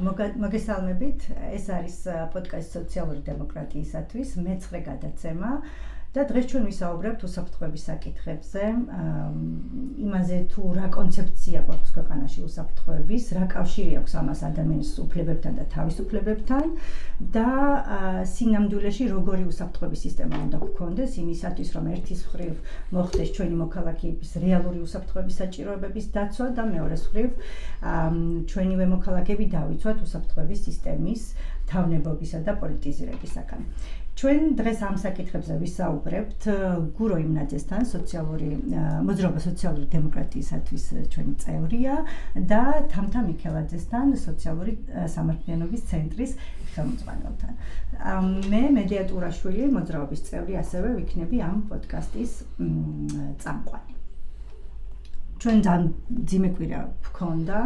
მოგესალმებით, ეს არის პოდკასტი სოციალური დემოკრატიისათვის, მეცხრე გადაცემა. და დღეს ჩვენ ვისაუბრებთ უსაფრთხოების საკითხებზე, იმაზე თუ რა კონცეფცია გვაქვს ქვეყანაში უსაფრთხოების, რა კავშირი აქვს ამას ადამიანის უფლებებთან და თავისუფლებებთან და სინამდვილეში როგორი უსაფრთხოების სისტემა უნდა გვქონდეს იმისათვის, რომ ერთის მხრივ მოხდეს ჩვენი მოქალაქეების რეალური უსაფრთხოების საჭიროებების დაცვა და მეორეს მხრივ ჩვენივე მოქალაქეები დავიცვათ უსაფრთხოების სისტემის თავნებობისა და პოლიტიზირებისაგან. ჩვენ დღეს ამ საკითხებზე ვისაუბრებთ გურო იმნაძესთან, მოძრაობა სოციალური დემოკრატიისათვის ჩვენი წევრია და თამთა მიქელაძესთან, სოციალური სამართლიანობის ცენტრის ხელმძღვანელთან. მე მედია ტურაშვილი, მოძრაობის წევრი, ასევე ვიქნები ამ პოდკასტის წამყვანი. ჩვენ ძიმე კვირა გვქონდა.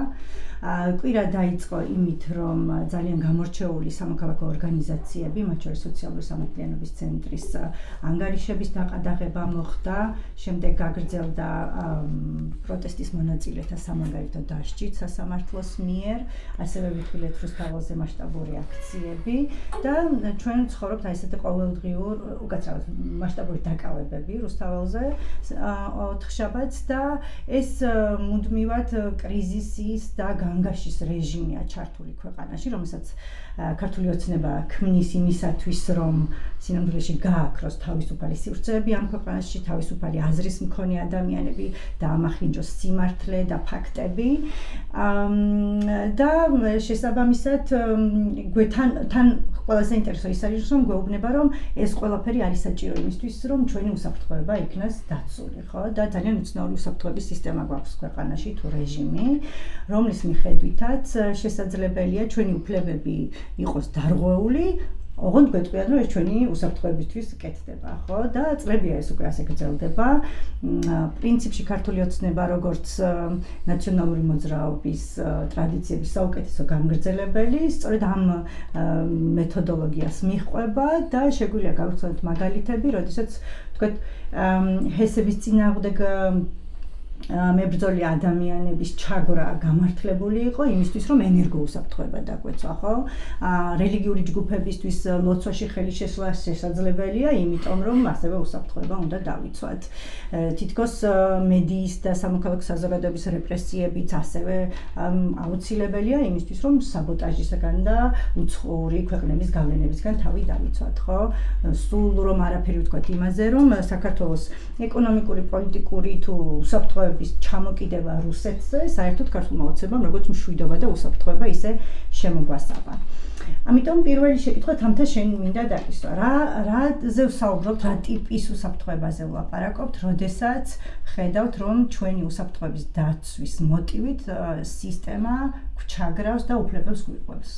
კვირა დაიწყო იმით, რომ ძალიან გამორჩეული სამოქალაქო ორგანიზაციები, მათ შორის სოციალური სამართლიანობის ცენტრის ანგარიშების დაყადაღება მოხდა, შემდეგ გაგრძელდა პროტესტის მონაწილეთა სამანგარითო დასჯით სასამართლოს მიერ, ასევე ვითვლით რუსთაველზე მასშტაბური აქციები და ჩვენ ვცხოვრობთ ესეთი ყოველდღიურ უკაცრავად მასშტაბური დაკავებები რუსთაველზე 4 შაბათს და ეს მუდმივად კრიზისის და განგაშის რეჟიმია ჩართული ქვეყანაში, რომელსაც ქართული ოცნება ქმნის იმისათვის, რომ სინამდვილეში გააქროს თავისუფალი სივრცეები ამ ქვეყანაში, თავისუფალი აზრის მქონე ადამიანები და ამახინჯოს სიმართლე და ფაქტები. და შესაბამისად, თან ყველა საინტერესო ის არის, რომ გვეუბნება, რომ ეს ყველაფერი არის საჭირო იმისთვის, რომ ჩვენი უსაფრთხოება იქნას დაცული, ხო? და ძალიან უცნაური უსაფრთხოების სისტემა გვაქვს ქვეყანაში თუ რეჟიმი, რომლის მიხედვითაც შესაძლებელია ჩვენი უფლებები იყოს დარღვეული, ოღონდ გვეტყვიან, რომ ეს ჩვენი უსაფრთხოებისთვის კეთდება, ხო? და წლებია ეს უკვე ასე გრძელდება. პრინციპში ქართული ოცნება როგორც ნაციონალური მოძრაობის ტრადიციების საუკეთესო გამგრძელებელი, სწორედ ამ მეთოდოლოგიას მიჰყვება და შეგვიძლია გავხსენოთ მაგალითები, როდესაც თქვათ ჰესების წინააღმდეგ მებრძოლი ადამიანების ჩაგვრა გამართლებული იყო იმისთვის, რომ ენერგო უსაფრთხოება დაგვეცვა, ხო? რელიგიური ჯგუფებისთვის ლოცვაში ხელი შესვლა შესაძლებელია, იმიტომ რომ ასევე უსაფრთხოება უნდა დავიცვათ. თითქოს მედიის და სამოქალაქო საზოგადოების რეპრესიებიც ასევე აუცილებელია იმისთვის, რომ საბოტაჟისგან და უცხოური ქვეყნების გავლენებისგან თავი დავიცვათ, ხო? სულ რომ არაფერი ვთქვათ იმაზე, რომ საქართველოს ეკონომიკური, პოლიტიკური თუ უსაფრთხოების ჩამოკიდება რუსეთზე, საერთოდ ქართულმა ოცნებამ როგორც მშვიდობა და უსაფრთხოება ისე შემოგვასწავლა. ამიტომ პირველი შეკითხვა თამთა შენ მინდა დაკისვა. რაზე ვსაუბრობთ, რა ტიპის უსაფრთხოებაზე ვლაპარაკობთ, როდესაც ხედავთ, რომ ჩვენი უსაფრთხოების დაცვის მოტივით სისტემა გვჩაგრავს და უფლებებს გვიყვებს.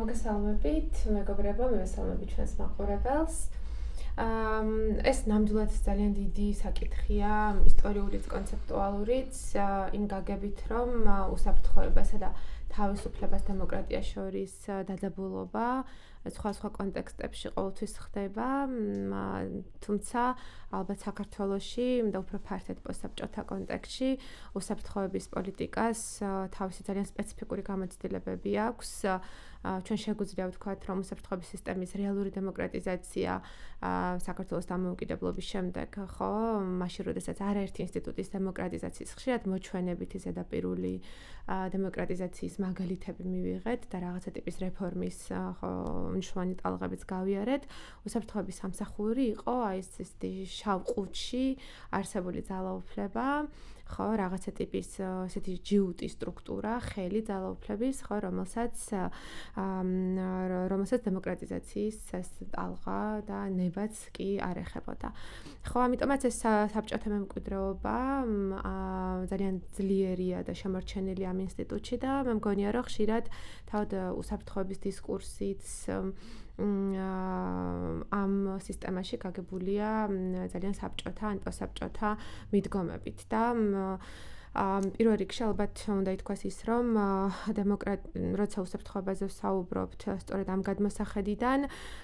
მოგესალმებით, მეგობრებო, მივესალმებით ჩვენს მაყურებელს. ეს ნამდვილად ძალიან დიდი საკითხია, ისტორიულიც, კონცეპტუალურიც, იმ გაგებით, რომ უსაფრთხოებასა და თავისუფლებას დემოკრატიას შორის დაძაბულობა სხვა კონტექსტებში ყოველთვის ხდება, თუმცა ალბათ საქართველოში და უფრო ფართედ პოსტსაბჭოთა კონტექსტში უსაფრთხოების პოლიტიკას თავისი ძალიან სპეციფიკური გამოცდილებები აქვს. ჩვენ შეგვიძლია ვთქვათ, რომ უსაფრთხოების სისტემის რეალური დემოკრატიზაცია საქართველოს დამოუკიდებლობის შემდეგ, ხო, მაშინ როდესაც არაერთი ინსტიტუტის დემოკრატიზაციის ხშირად მოჩვენებითი ზედაპირული დემოკრატიზაციის მაგალითები მივიღეთ და რაღაცა ტიპის რეფორმის, ხო, მნიშვნელოვანი ტალღებიც გავიარეთ. უსაფრთხოების სამსახური იყო აი ეს შავ ყუთში არსებული ძალაუფლება, ხო, რაღაცა ტიპის ესეთი ჯიუტი სტრუქტურა, ხელი ძალაუფლების, ხო, რომელსაც დემოკრატიზაციის ეს ტალღა და ნებაც კი არ ეხებოდა. ხო, ამიტომაც ეს საბჭოთა მემკვიდრეობა ძალიან ძლიერია და შემორჩენილი ამ ინსტიტუტში და მე მგონია, რომ ხშირად თავად უსაფრთხოების დისკურსიც ამ სისტემაში გაგებულია ძალიან საბჭოთა ან პოსტსაბჭოთა მიდგომებით და პირველ რიგში ალბათ უნდა ითქვას ის, რომ როცა უსაფრთხოებაზე ვსაუბრობთ, სწორედ ამ გადმოსახედიდან,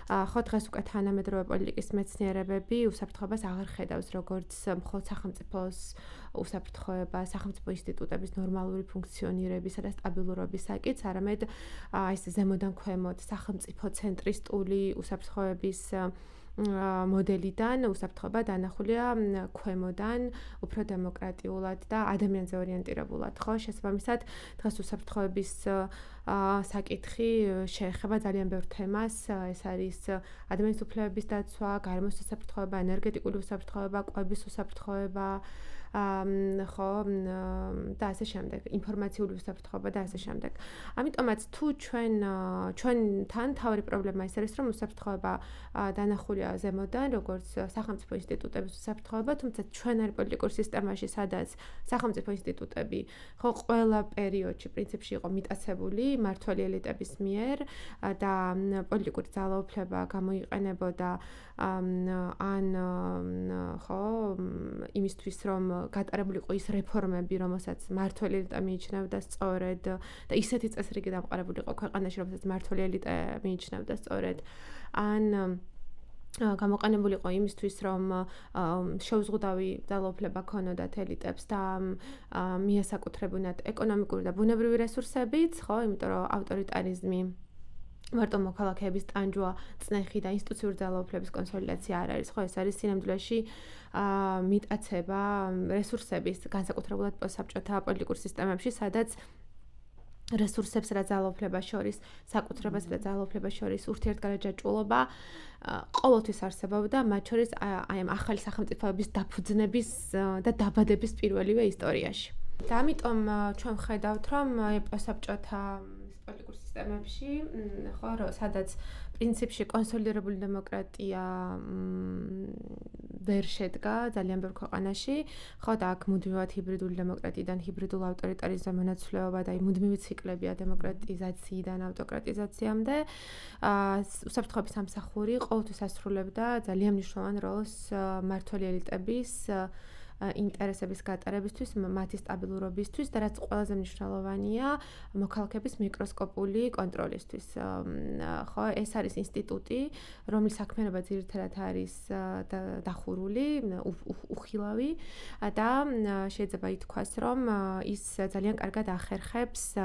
ხო დღეს უკვე თანამედროვე პოლიტიკის მეცნიერებები უსაფრთხოებას აღარ ხედავს როგორც მხოლოდ სახელმწიფოს უსაფრთხოება, სახელმწიფო ინსტიტუტების ნორმალური ფუნქციონირებისა და სტაბილურობის საკითხს, არამედ ეს ზემოდან ქვემოთ სახელმწიფო ცენტრისტული უსაფრთხოების მოდელიდან უსაფრთხოება დანახულია ქვემოდან უფრო დემოკრატიულად და ადამიანზე ორიენტირებულად, ხო? შესაბამისად, დღეს უსაფრთხოების საკითხი შეეხება ძალიან ბევრ თემას, ეს არის ადამიანის უფლებების დაცვა, გარემოს უსაფრთხოება, ენერგეტიკული უსაფრთხოება, კვების უსაფრთხოება, ხო, და ასე შემდეგ, ინფორმაციული უსაფრთხოება და ასე შემდეგ. ამიტომაც თუ ჩვენთან თავი პრობლემა ის არის, რომ უსაფრთხოება დანახულია ზემოდან, როგორც სახელმწიფო ინსტიტუტების უსაფრთხოება, თუმცა ჩვენარ პოლიტიკურ სისტემაში, სადაც სახელმწიფო ინსტიტუტები ხო ყველა პერიოდში პრინციპში იყო მიტაცებული მმართველი ელიტების მიერ და პოლიტიკური ძალაუფლება გამოიყენებოდა ან ხო იმისთვის, რომ გატარებული იყო ის რეფორმები, რომელსაც მმართველი ელიტა მიიჩნევდა სწორედ და ისეთი წესრიგი დამყარებული იყო ქვეყანაში, რომელსაც მმართველი ელიტა მიიჩნევდა სწორედ, ან გამოყენებული იყო იმისთვის, რომ შეუზღუდავი ძალაუფლება ქონოდათ ელიტებს და მიესაკუთრებინათ ეკონომიკური და ბუნებრივი რესურსებიც, ხო, იმიტომ რომ ავტორიტარიზმი მარტო მოქალაქეების ტანჯვა, წნეხი და ინსტიტუციური ძალაუფლების კონსოლიდაცია არ არის, ხო, ეს არის სინამდვილეში მიტაცება რესურსების განსაკუთრებულად პოსტსაბჭოთა პოლიტიკურ სისტემებში, სადაც რესურსებს და ძალაუფლებას შორის, საკუთრებასა და ძალაუფლებას შორის ურთიერთგარეჯაჭვულობა ყოველთვის არსებობდა, მათ შორის აი ამ ახალი სახელმწიფოების დაფუძნების და დაბადების პირველივე ისტორიაში. და ამიტომ ჩვენ ვხედავთ, რომ პოსტსაბჭოთა პოლიტიკურ სისტემებში, ხო, სადაც პრინციპში კონსოლიდირებული დემოკრატია ვერ შედგა ძალიან ბევრ ქვეყანაში, ხო, და აქ მუდმივად ჰიბრიდული დემოკრატიიდან ჰიბრიდულ ავტორიტარიზმზე მონაცვლეობა და მუდმივი ციკლებია დემოკრატიზაციიდან ავტოკრატიზაციამდე. უსაფრთხოების სამსახური ყოველთვის ასრულებდა ძალიან მნიშვნელოვან როლს მმართველი ელიტების ინტერესების გატარებისთვის, მათი სტაბილურობისთვის და რაც ყველაზე მნიშვნელოვანია, მოქალაქეების მიკროსკოპული კონტროლისთვის. ხო, ეს არის ინსტიტუტი, რომლის საქმიანობა ძირითადად არის დახურული, უხილავი და შეიძლება ითქვას, რომ ის ძალიან კარგად ახერხებს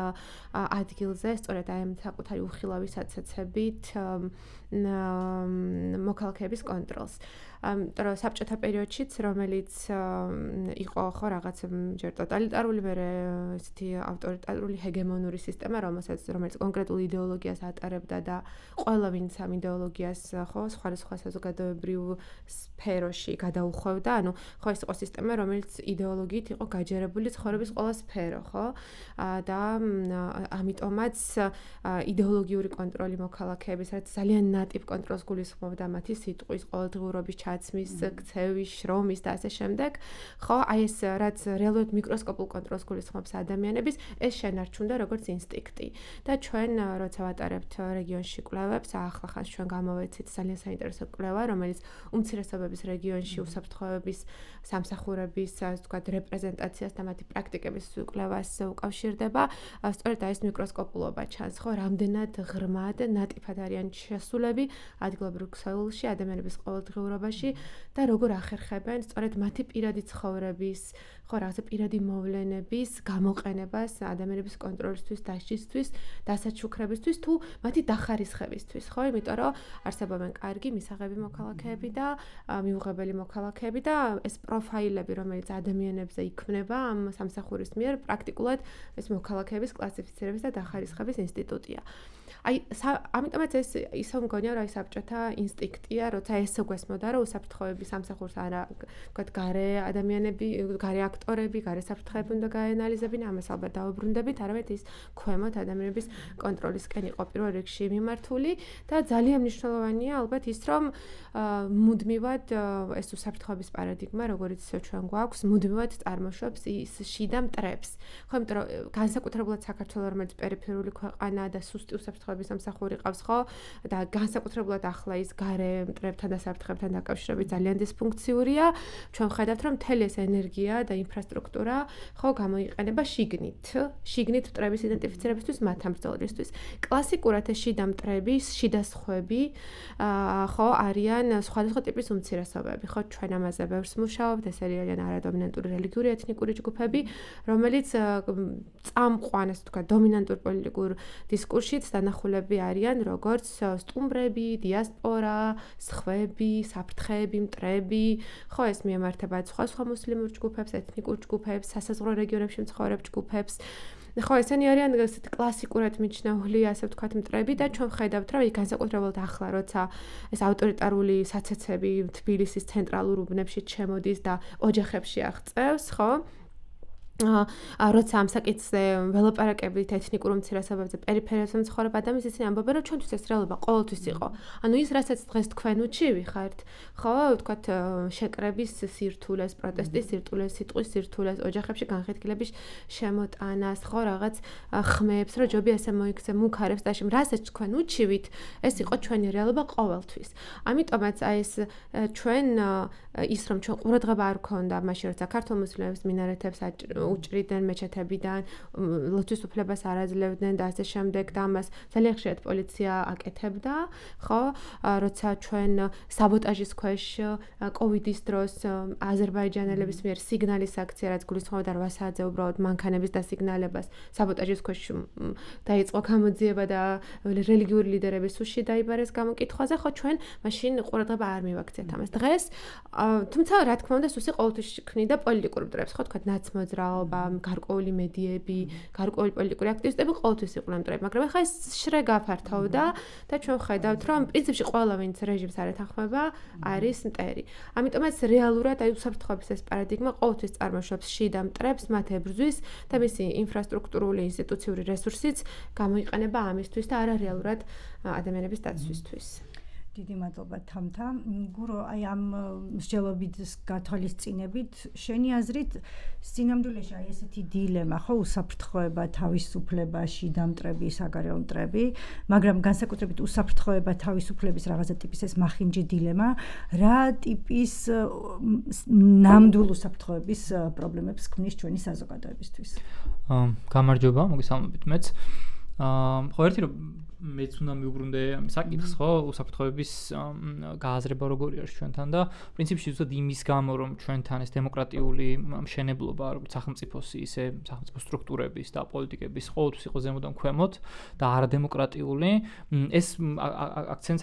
ადგილზე, სწორედ აი ამ საკუთარი უხილავი საცაცებით მოქალაქეების კონტროლს. იმიტომ რომ საბჭოთა პერიოდშიც, რომელიც იყო ხო რაღაც ჯერ ტოტალიტარული, მერე ესეთი ავტორიტარული ჰეგემონური სისტემა, რომელიც კონკრეტულ იდეოლოგიას ატარებდა და ყველა ვინც ამ იდეოლოგიას ხო სხვადასხვა საზოგადოებრივ სფეროში გადაუხვევდა, ანუ ხო ეს იყო სისტემა, რომელიც იდეოლოგიით იყო გაჯერებული ცხოვრების ყველა სფერო, ხო? და ამიტომაც იდეოლოგიური კონტროლი მოქალაქეების, რაც ძალიან ნატიფ კონტროლს გულისხმობდა მათი სიტყვის, ყოველდღიურობის ჩაცმის, ქცევის, შრომის და ასე შემდეგ. ხო, აი ეს რაც რეალურად მიკროსკოპულ კონტროლს გულისხმობს ადამიანების, ეს შენარჩუნდა როგორც ინსტინქტი. და ჩვენ როცა ვატარებთ რეგიონში კვლევებს, ახლახანს ჩვენ გამოვეცით ძალიან საინტერესო კვლევა, რომელიც უმცირესობების რეგიონში უსაფრთხოების სამსახურების, ასე ვთქვათ, რეპრეზენტაციას და მათი პრაქტიკების კვლევას უკავშირდება. სწორედ აი ეს მიკროსკოპულობა ჩანს, ხო, რამდენად ღრმად, ნატიფად არიან შესულები ადგილობრივ ქსოვილში, ადამიანების ყოველდღიურობაში და როგორ ახერხებენ სწორედ მათი პირადი ცხოვრების, ხო, რაღაცა პირადი მოვლენების გამოყენებას ადამიანების კონტროლისთვის, დაშლისთვის, დასაჩუქრებისთვის თუ მათი დახარისხებისთვის, ხო, იმიტომ რომ არსებობენ კარგი მისაღები მოქალაქეები და მიუღებელი მოქალაქეები და ეს პროფაილები, რომელიც ადამიანებზე იქმნება ამ სამსახურის მიერ, პრაქტიკულად ეს მოქალაქეების კლასიფიცირების და დახარისხების ინსტიტუტია. აი, ამიტომაც ეს ისე მგონია, რომ საბჭოთა ინსტინქტია, როცა ეს გვესმოდა, რომ უსაფრთხოების სამსახურს არა, ვთქვათ, გარე ადამიანები, გარე აქტორები, გარე საფრთხეები უნდა გაენალიზებინა, ამას ალბათ დაუბრუნდებით, არამედ ის ქვემოთ ადამიანების კონტროლისკენ იყო პირველ რიგში მიმართული და ძალიან მნიშვნელოვანია ალბათ ის, რომ მუდმივად ეს უსაფრთხოების პარადიგმა, როგორც ჩვენ გვაქვს, მუდმივად წარმოშვებს ის შიდა მტრებს. ხო, იმიტომ რომ განსაკუთრებულად საქართველოს, რომელიც პერიფერიული ქვეყანა და სუსტი უსაფრთხოების უსაფრთხოების სამსახური ყავს, ხო? და განსაკუთრებულად ახლა ის გარე მტრებთან და საფრთხებთან დაკავშირებით ძალიან დისფუნქციურია. ჩვენ ვხედავთ, რომ მთელი ეს ენერგია და ინფრასტრუქტურა, ხო, გამოიყენება შიგნით მტრების იდენტიფიცირებისთვის, მათ ამ ბრძოლისთვის. კლასიკურად ეს შიდა მტრები, შიდა სხვები, ხო, არიან სხვადასხვა ტიპის უმცირესობები, ხო, ჩვენ ამაზე ბევრს მუშაობთ, ეს არიან არადომინანტური რელიგიური ეთნიკური ჯგუფები, რომელიც წამყვან, ასე ვთქვათ, დომინანტურ პოლიტიკურ დისკურსშიც დანახულები არიან, როგორც სტუმრები, დიასპორა, სხვები, საფრთხეები, მტრები, ხო, ეს მიემართება სხვა მუსლიმურ ჯგუფებს, ეთნიკურ ჯგუფებს, სასაზღვრო რეგიონებში მცხოვრებ ჯგუფებს. ხო, ესენი არიან ესეთი კლასიკურად მიჩნეული, ასე ვთქვათ, მტრები და ჩვენ ვხედავთ, რომ იქ განსაკუთრებულად ახლა, როცა ეს ავტორიტარული საცეცები თბილისის ცენტრალურ უბნებში შემოდის და ოჯახებში აღწევს, ხო? როცა ამ საკითხზე ველაპარაკებით ეთნიკურ უმცირესობებზე, პერიფერიაზე მცხოვრებ ადამიანებს, ისინი ამბობენ, რომ ჩვენთვის ეს რეალობა ყოველთვის იყო. ანუ ის, რასაც დღეს თქვენ უჩივი ხართ, ხო, ვთქვათ, შეკრების სირთულეს, პროტესტის სირთულეს, სიტყვის სირთულეს, ოჯახებში განხეთქილების შემოტანას, ხო, რაღაც ხმებს, რომ ჯობია ესე მოიქცე მუქარებს და რასაც თქვენ უჩივით, ეს იყო ჩვენი რეალობა ყოველთვის. ამიტომაც აი ეს ჩვენ ის რომ ჩვენ ყურადღება არ გქონდა მაშინ როცა ქართულ მუსლიმებს მინარეთებს უჭრიდნენ მეჩეთებიდან, ლოცვის უფლებას არ აძლევდნენ და ასე შემდეგ და ამას ძალიან ხშირად პოლიცია აკეთებდა, ხო? როცა ჩვენ საბოტაჟის ქვეშ კოვიდის დროს აზერბაიჯანელების მიერ სიგნალის აქცია, რაც გულისხმობდა 8 საათზე უბრალოდ მანქანების დასიგნალებას, საბოტაჟის ქვეშ დაიწყო გამოძიება და რელიგიური ლიდერების უშში დაიბარეს გამოკითხვაზე, ხო, ჩვენ მაშინ ყურადღება არ მივაქცეთ ამას. დღეს თუმცა რა თქმა უნდა სუსი ყოველთვის ქმნიდა პოლიტიკურ მტრებს, ხო, თქვათ ნაცმოძრაობა, გარკვეული მედიები, გარკვეული პოლიტიკური აქტივისტები ყოველთვის იყვნენ მტრები, მაგრამ ახლა ეს შრე გაფართოვდა და ჩვენ ვხედავთ, რომ პრინციპში ყველა ვინც რეჟიმს არ ეთანხმება, არის მტერი. ამიტომაც რეალურად აი უსაფრთხოების ეს პარადიგმა ყოველთვის წარმოშობს შიდა მტრებს, მათ ებრძვის და მისი ინფრასტრუქტურული ინსტიტუციური რესურსიც გამოიყენება ამისთვის და არა რეალურად ადამიანების დაცვისთვის. დიდი მადლობა თამთა. გურო, აი ამ მსჯელობის გათვალისწინებით, შენი აზრით სინამდვილეში აი ესეთი დილემა, ხო, უსაფრთხოება, თავისუფლება, შიდა მტრები, საგარეო მტრები, მაგრამ განსაკუთრებით უსაფრთხოება, თავისუფლების რაღაცა ტიპის ეს მახინჯი დილემა, რა ტიპის ნამდვილ უსაფრთხოების პრობლემებს ქმნის ჩვენი საზოგადოებისთვის? გამარჯობა, მოგესალმებით მეც. ხო, ერთი რომ მეც უნდა მიუბრუნდე საკითხს, ხო, უსაფრთხოების გააზრება როგორი არის ჩვენთან და პრინციპში ზუსტად იმის გამო, რომ ჩვენთან ეს დემოკრატიული მშენებლობა, როგორც სახელმწიფოს, ისე სახელმწიფო სტრუქტურების და პოლიტიკების ყოველთვის იყო ზემოდან ქვემოთ და არადემოკრატიული, ეს აქცენტს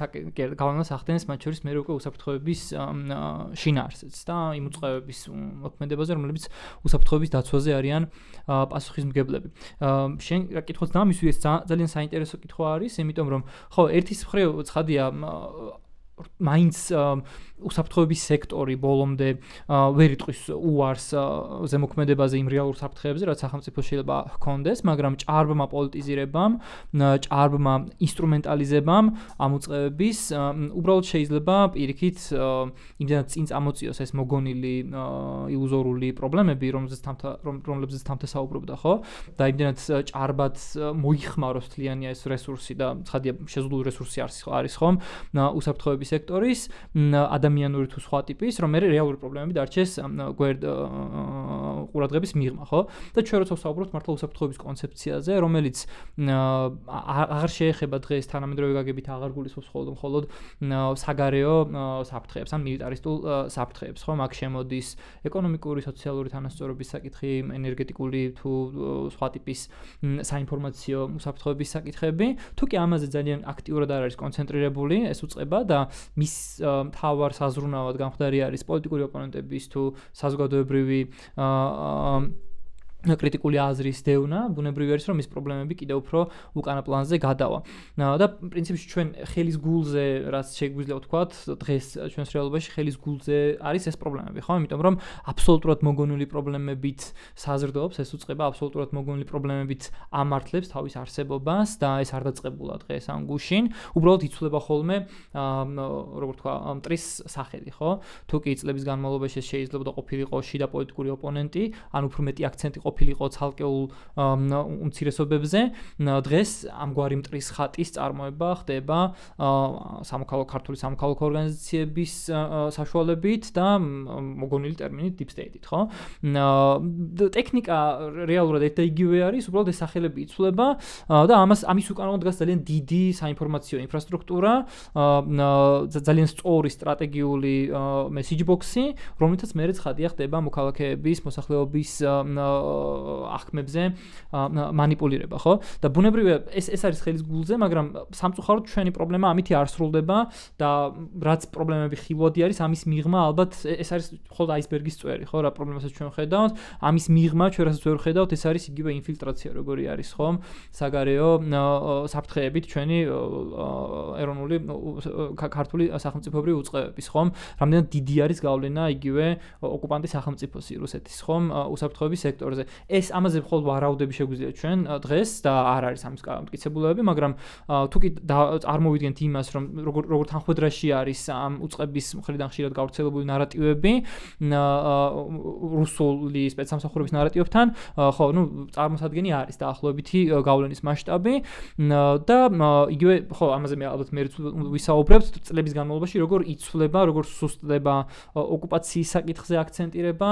გავლენას ახდენს მათ შორის მე უკვე უსაფრთხოების შინაარსიც და იმ უწყებების მოქმედებაზე, რომლებიც უსაფრთხოების დაცვაზე არიან პასუხისმგებლები. შენ რა კითხოთ დამისვი, ეს ძალიან საინტერესო კითხვა არის. იმიტომ რომ ხო ერთის მხრივ ცხადია მაინც უსაფრთხოების სექტორი ბოლომდე ვერ იტყვის უარს ზემოქმედებაზე იმ რეალურ საფრთხეებზე, რაც სახელმწიფო შეიძლება ჰქონდეს, მაგრამ ჭარბმა პოლიტიზირებამ, ჭარბმა ინსტრუმენტალიზებამ ამ უწყებების უბრალოდ შეიძლება პირიქით იმდენად წინ წამოწიოს ეს მოგონილი ილუზორული პრობლემები, რომლებზეც თამთა საუბრობდა, ხო? და იმდენად ჭარბად მოიხმაროს თლიანია ეს რესურსი და ცხადია შეზღუდული რესურსი არის ხომ უსაფრთხოების სექტორის ადამიანური თუ სხვა ტიპის, რომ მე რეალური პრობლემები დარჩეს გვერდ ყურადღების მიღმა, ხო? და ჩვენ როცა ვსაუბრობთ მართლა უსაფრთხოების კონცეფციაზე, რომელიც აღარ შეეხება დღეს თანამედროვე გაგებით აღარ გულისხმობს მხოლოდ საგარეო საფრთხეებს, ან მილიტარისტულ საფრთხეებს, ხო? მაგ შემოდის ეკონომიკური, სოციალური თანასწორობის საკითხი, ენერგეტიკული თუ სხვა ტიპის საინფორმაციო უსაფრთხოების საკითხები. თუ კი ამაზე ძალიან აქტიურად არ არის კონცენტრირებული ეს უწყება და მის მთავარ საზრუნავად გამხდარი არის პოლიტიკური ოპონენტების თუ საზოგადოებრივი კრიტიკული აზრის დევნა, ბუნებრივი არის, რომ ის პრობლემები კიდევ უფრო უკანა პლანზე გადავა. და პრინციპში ჩვენ ხელის გულზე, რაც შეგვიძლია ვთქვათ, დღეს ჩვენს რეალობაში ხელის გულზე არის ეს პრობლემები, ხო? იმიტომ რომ აბსოლუტურად მოგონილი პრობლემებით საზრდოობს ეს უწყება, აბსოლუტურად მოგონილი პრობლემებით ამართლებს თავის არსებობას და ეს არ დაწყებულა დღეს ამ გუშინ, უბრალოდ იცვლება ხოლმე, როგორ ვთქვა, მტრის სახელი, ხო? თუ კი წლების განმავლობაში ეს შეიძლება ყოფილიყო შიდა პოლიტიკური ოპონენტი, ან უფრო მეტი აქცენტი ყოფილიყო ყოფილიყო ცალკეულ უმცირესობებზე, დღეს ამგვარი მტრის ხატის წარმოება ხდება ქართული სამოქალაქო ორგანიზაციების საშუალებით და მოგონილი ტერმინით deep state-ით, ხო? ტექნიკა რეალურად ერთ და იგივე არის, უბრალოდ ეს სახელები იცვლება და ამის უკანონო დგას ძალიან დიდი საინფორმაციო ინფრასტრუქტურა, ძალიან სწორი სტრატეგიული message box-ი, რომლითაც მერე ცხადია ხდება მოქალაქეების მოსახლეობის აღქმებზე მანიპულირება, ხო? და ბუნებრივია ეს არის ხელის გულზე, მაგრამ სამწუხაროდ ჩვენი პრობლემა ამითი არ სრულდება და რაც პრობლემები ხილვადი არის, ამის მიღმა ალბათ ეს არის მხოლოდ აისბერგის წვერი, ხო, რა პრობლემასაც ჩვენ ხედავთ, ამის მიღმა ჩვენ რასაც ვერ ხედავთ, ეს არის იგივე ინფილტრაცია, როგორი არის, ხო, საგარეო საფრთხეებით ჩვენი ეროვნული ქართული სახელმწიფოებრივი უწყებების, ხო, რამდენად დიდი არის გავლენა იგივე ოკუპანტის სახელმწიფოსი რუსეთის, ხო, უსაფრთხოების სექტორზე. ეს ამაზე მხოლოდ ვარაუდები შეგვიძლია ჩვენ დღეს და არ არის ამის მტკიცებულებები, მაგრამ თუ კი წარმოვიდგენთ იმას, რომ როგორ თანხმედრაში არის ამ უწყების მხრიდან ხშირად გავრცელებული ნარატივები რუსული სპეცსამსახურების ნარატივებთან, ხო, წარმოსადგენი არის დაახლოებითი გავლენის მასშტაბი და იგივე, ხო, ამაზე მე ალბათ მე ვისაუბრებთ წლების განმავლობაში, როგორ იცვლება, როგორ სუსტდება ოკუპაციის საკითხზე აქცენტირება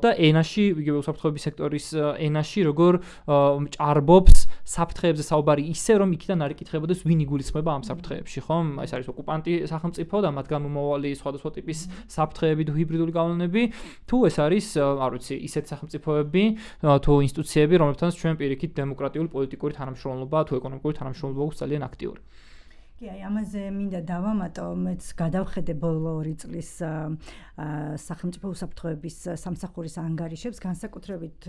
და ენაში, იგივე უსაფრთხოების სექტორის ენაში, როგორ ჭარბობს საფრთხეებზე საუბარი ისე, რომ იქიდან არ იკითხებოდეს ვინ იგულისხმება ამ საფრთხეებში, ხო? ეს არის ოკუპანტი სახელმწიფო და მათგან მომავალი სხვადასხვა ტიპის საფრთხეები თუ ჰიბრიდული გავლენები, თუ ეს არის, არ ვიცი, ისეთ სახელმწიფოები თუ ინსტიტუციები, რომლებთანაც ჩვენ პირიქით დემოკრატიული პოლიტიკური თანამშრომლობა თუ ეკონომიკური თანამშრომლობა გვაქვს ძალიან აქტიური. კი, ამაზე მინდა დავამატო, მეც გადავხედე ბოლო 2 წლის სახელმწიფო უსაფრთხოების სამსახურის ანგარიშებს, განსაკუთრებით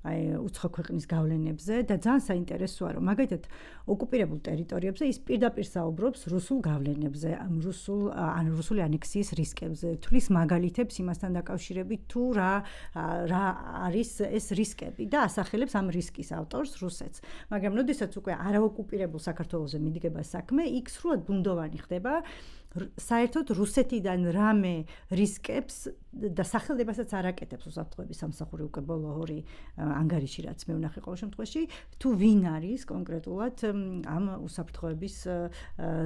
უცხო ქვეყნის გავლენებზე და ძალიან საინტერესოა, რომ მაგალითად ოკუპირებულ ტერიტორიებზე ის პირდაპირ საუბრობს რუსულ გავლენებზე, რუსული ანექსიის რისკებზე, თვლის მაგალითებს იმასთან დაკავშირებით, თუ რა არის ეს რისკები და ასახელებს ამ რისკის ავტორს რუსეთს. მაგრამ როდესაც უკვე არაოკუპირებულ საქართველოზე მიდგება საქმე, იქ სრულად ბუნდოვანი ხდება საერთოდ რუსეთიდან რამე რისკებს და სახელდებასაც არ აკეთებს უსაფრთხოების სამსახური უკვე ბოლო 2 ანგარიში რაც მე ვნახე ყოველ შემთხვევაში თუ ვინ არის კონკრეტულად ამ უსაფრთხოების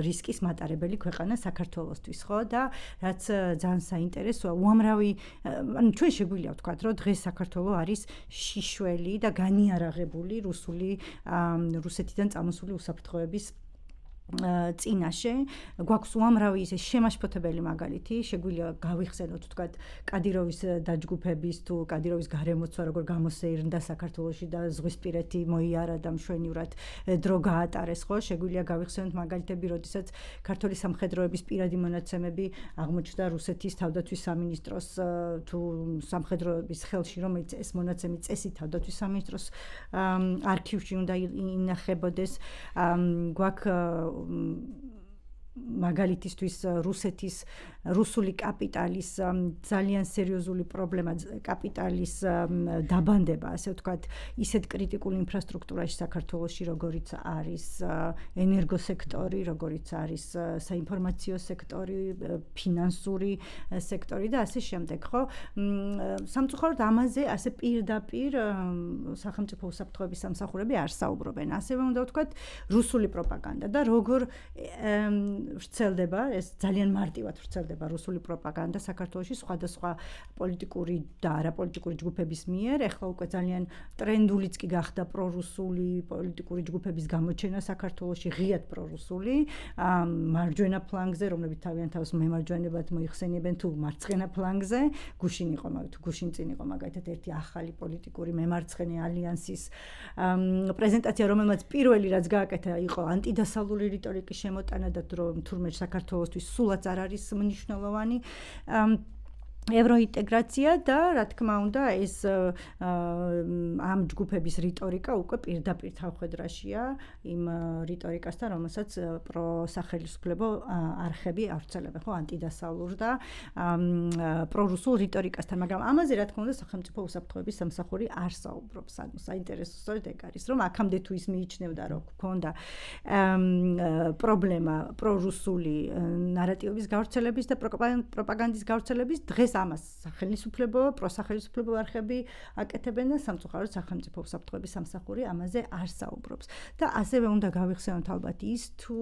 რისკის მატარებელი ქვეყანა საქართველოსთვის, ხო? და რაც ძალიან საინტერესოა, უამრავი ანუ ჩვენ შეგვიძლია ვთქვათ, რომ დღეს საქართველო არის შიშველი და განიარაღებული რუსეთიდან წამოსული უსაფრთხოების წინაშე გვაქვს უამრავი ისე შემაშფოთებელი მაგალითი, შეგვიძლია გავიხსენოთ თქვათ კადიროვის დაჯგუფების თუ კადიროვის გარემოცვა როგორ გამოსეირნდა საქართველოში და ზღვისპირეთი მოიარა და მშვენივრად დრო გაატარეს, ხო? შეგვიძლია გავიხსენოთ მაგალითები, როდესაც ქართული სამხედროების პირადი მონაცემები აღმოჩნდა რუსეთის თავდაცვის სამინისტროს თუ სამხედროების ხელში, რომელიც ეს მონაცემი წესით თავდაცვის სამინისტროს არქივში უნდა ინახებოდეს, გვაქვს მაგალითისთვის რუსული კაპიტალის ძალიან სერიოზული პრობლემა, კაპიტალის დაბანდება, ასე ვთქვათ, ისეთ კრიტიკულ ინფრასტრუქტურაში საქართველოში, როგორიც არის ენერგოსექტორი, როგორიც არის საინფორმაციო სექტორი, ფინანსური სექტორი და ასე შემდეგ, ხო? სამწუხაროდ ამაზე ასე პირდაპირ სახელმწიფო უსაფრთხოების სამსახურები არ საუბრობენ. ასევე უნდა ვთქვათ, რუსული პროპაგანდა და როგორ ვრცელდება, ეს ძალიან მარტივად ვრცელდება რუსული პროპაგანდა საქართველოში სხვადასხვა პოლიტიკური და არაპოლიტიკური ჯგუფების მიერ. ეხლა უკვე ძალიან ტრენდულიც კი გახდა პრორუსული პოლიტიკური ჯგუფების გამოჩენა საქართველოში, ღიად პრორუსული, მარჯვენა ფლანგზე, რომლებიც თავიანთ თავს მემარჯვენებად მოიხსენიებენ, თუ მარცხენა ფლანგზე, გუშინ წინ იყო მაგალითად ერთი ახალი პოლიტიკური მემარცხენე ალიანსის პრეზენტაცია, რომელმაც პირველი რაც გააკეთა იყო ანტიდასავლური რიტორიკის შემოტანა და რომ თურმე საქართველოსთვის სულაც არ არის მნიშვნელოვანი ევროინტეგრაცია და რა თქმა უნდა ეს ამ ჯგუფების რიტორიკა უკვე პირდაპირ თავხედრაშია იმ რიტორიკასთან, რომელსაც პროსახელისუფლებო არხები ავრცელებენ, ხო, ანტიდასავლურ და პრორუსულ რიტორიკასთან, მაგრამ ამაზე რა თქმა უნდა სახელმწიფო უსაფრთხოების სამსახური არ საუბრობს. ანუ საინტერესო სწორედ ეგ არის, რომ აქამდე თუ ის მიიჩნევდა, რომ ქონდა პრობლემა პრორუსული ნარატივების გავრცელების და პროპაგანდის გავრცელების, დღეს ამას სახელმწიფო პროსახელმწიფო არხები აკეთებენ და სამწუხაროდ სახელმწიფო უსაფრთხოების სამსახური ამაზე არ საუბრობს. და ასევე უნდა გავიხსენოთ ალბათ ის თუ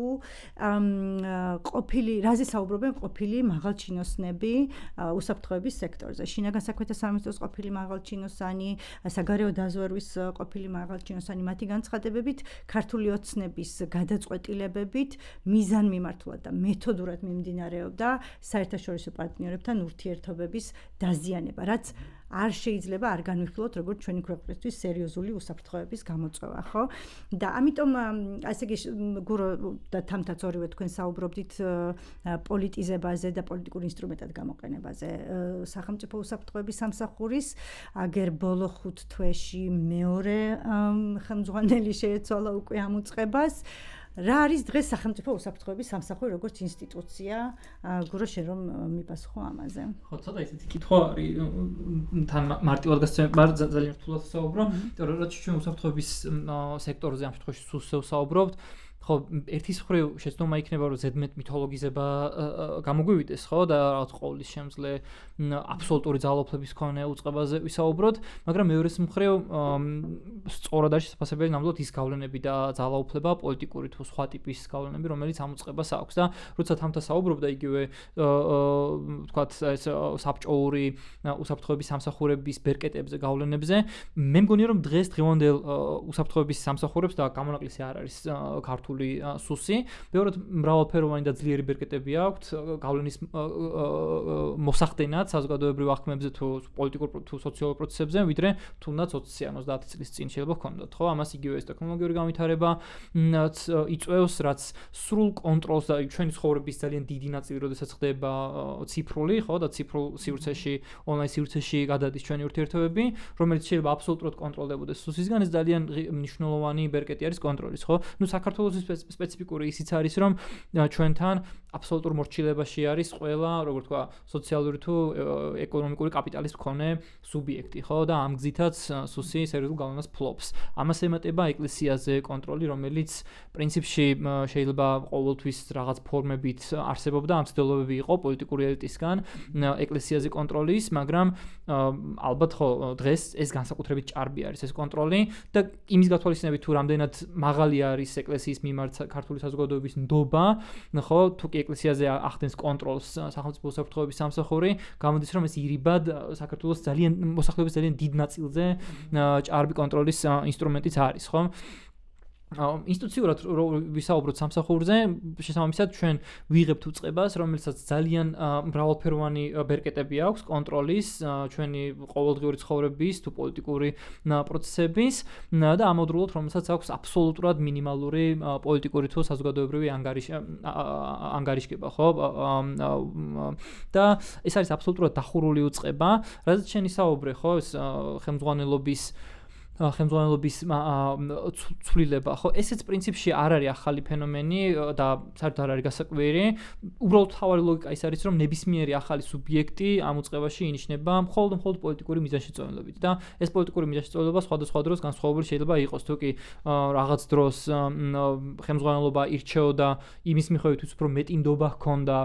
რაზე საუბრობენ ყოფილი მაღალჩინოსნები უსაფრთხოების სექტორზე. შინაგან საქმეთა სამინისტროს ყოფილი მაღალჩინოსანი, საგარეო დაზვერვის ყოფილი მაღალჩინოსანი, მათი განცხადებებით ქართული ოცნების გადაწყვეტილებებით მიზანმიმართულად და მეთოდურად მიმდინარეობდა საერთაშორისო პარტნიორებთან ურთიერთობების დაზიანება, რაც არ შეიძლება არ განვიხილოთ როგორც ჩვენი ქვეყნისთვის სერიოზული უსაფრთხოების გამოწვევა, ხო? და ამიტომ ასე იგი გურო და თამთაც ორივე თქვენ საუბრობდით პოლიტიზებაზე და პოლიტიკურ ინსტრუმენტად გამოყენებაზე სახელმწიფო უსაფრთხოების სამსახურის აგერ ბოლო 5 თვეში მეორე ხელმძღვანელი შეეცვალა უკვე ამ უწყებას. რა არის დღეს სახელმწიფო უსაფრთხოების სამსახური როგორც ინსტიტუცია? გურო შენ რომ მიპასუხო ამაზე. ხო, ცოტა ისეთი კითხვა არის თან მარტივად გასცემ, ძალიან რთულად საუბრო, იმიტომ რომ რაც ჩვენ უსაფრთხოების სექტორზე ამ შემთხვევაში სუსევ საუბრობთ, ხო, ერთის მხრივ შეცდომა იქნება რომ ზედმეტ მითოლოგიზება გამოგვივიდეს, ხო, და რაღაც ყოვლის შემძლე აბსოლუტური ძალაუფლების მქონე უწყებაზე ვისაუბროთ, მაგრამ მეორეს მხრივ სწორად არის შესაძლებელი ნამდვილად ის გავლენები და ძალაუფლება პოლიტიკური თუ სხვა ტიპის გავლენები, რომელიც ამ უწყებას აქვს და როცა თამთა საუბრობდა იგივე ვთქვათ ეს საბჭოური უსაფრთხოების სამსახურების ბერკეტებზე გავლენებზე, მე მგონია რომ დღევანდელ უსაფრთხოების სამსახურებს და გამონაკლისი არ არის ქართული სუსი, ბევრად მრავალფეროვანი და ძლიერი ბერკეტები აქვთ, გავლენის მოსახდენად საზოგადოებრივ აღქმებზე თუ პოლიტიკურ თუ სოციალურ პროცესებზე, ვიდრე თუნდაც 20-30 წლის წინ შეიძლება ჰქონდათ, ხო? ამას იგივე ეს ტექნოლოგიური განვითარება იწვევს, რაც სრულ კონტროლს და ჩვენი ცხოვრების ძალიან დიდი ნაწილი, როდესაც ხდება ციფრული, ხო, და ციფრულ სივრცეში, ონლაინ სივრცეში გადადის ჩვენი ურთიერთობები, რომელიც შეიძლება აბსოლუტურად კონტროლდებოდეს სუსისგან, ეს ძალიან მნიშვნელოვანი ბერკეტი არის კონტროლის, ხო? ნუ საქართველოს სპეციფიკური ისიც არის, რომ ჩვენთან აბსოლუტურ მორჩილებაში არის ყველა, როგორ თქვა, სოციალური თუ ეკონომიკური კაპიტალის მქონე სუბიექტი, ხო? და ამ გზითაც სუსი სერიოზულ გავლენას ფლობს. ამას ემატება ეკლესიაზე კონტროლი, რომელიც პრინციპში შეიძლება ყოველთვის რაღაც ფორმებით არსებობდა, ამ ცდილობები იყო პოლიტიკური ელიტისგან ეკლესიაზე კონტროლის, მაგრამ ალბათ ხო, დღეს ეს განსაკუთრებით ჭარბი არის ეს კონტროლი და იმის გათვალისწინებით თუ რამდენად მაღალი არის ეკლესიის მიმართ ქართული საზოგადოების ნდობა, ხო, თუ კი ეკლესიაზე ახდენს კონტროლს სახელმწიფო უსაფრთხოების სამსახური, გამოდის რომ ეს ირიბად საქართველოს მოსახლეობის ძალიან დიდ ნაწილზე ჭარბი კონტროლის ინსტრუმენტიც არის, ხო? ინსტიტუციურად ვისაუბროთ სამსახურზე, შესაბამისად ჩვენ ვიღებთ უწყებას, რომელსაც ძალიან მრავალფეროვანი ბერკეტები აქვს კონტროლის, ჩვენი ყოველდღიური ცხოვრების თუ პოლიტიკური პროცესების და ამავდროულად რომელსაც აქვს აბსოლუტურად მინიმალური პოლიტიკური თუ საზოგადოებრივი ანგარიშგება, ხო? და ეს არის აბსოლუტურად დახურული უწყება, რადგან შენ ისაუბრე, ხო, ეს ხელმძღვანელობის ცვლილება, ხო, ესეც პრინციპში არ არის ახალი ფენომენი და საერთოდ არ არის გასაკვირი. უბრალოდ თავარი ლოგიკა ის არის, რომ ნებისმიერი ახალი სუბიექტი ამ უწყებაში ინიშნება მხოლოდ პოლიტიკური მიზანშეწონილობით და ეს პოლიტიკური მიზანშეწონილობა სხვადასხვა დროს განსხვავებული შეიძლება იყოს, თუ კი რაღაც დროს ხელმძღვანელობა ირჩეოდა იმის მიხედვით, უფრო მეტი ნდობა ჰქონდა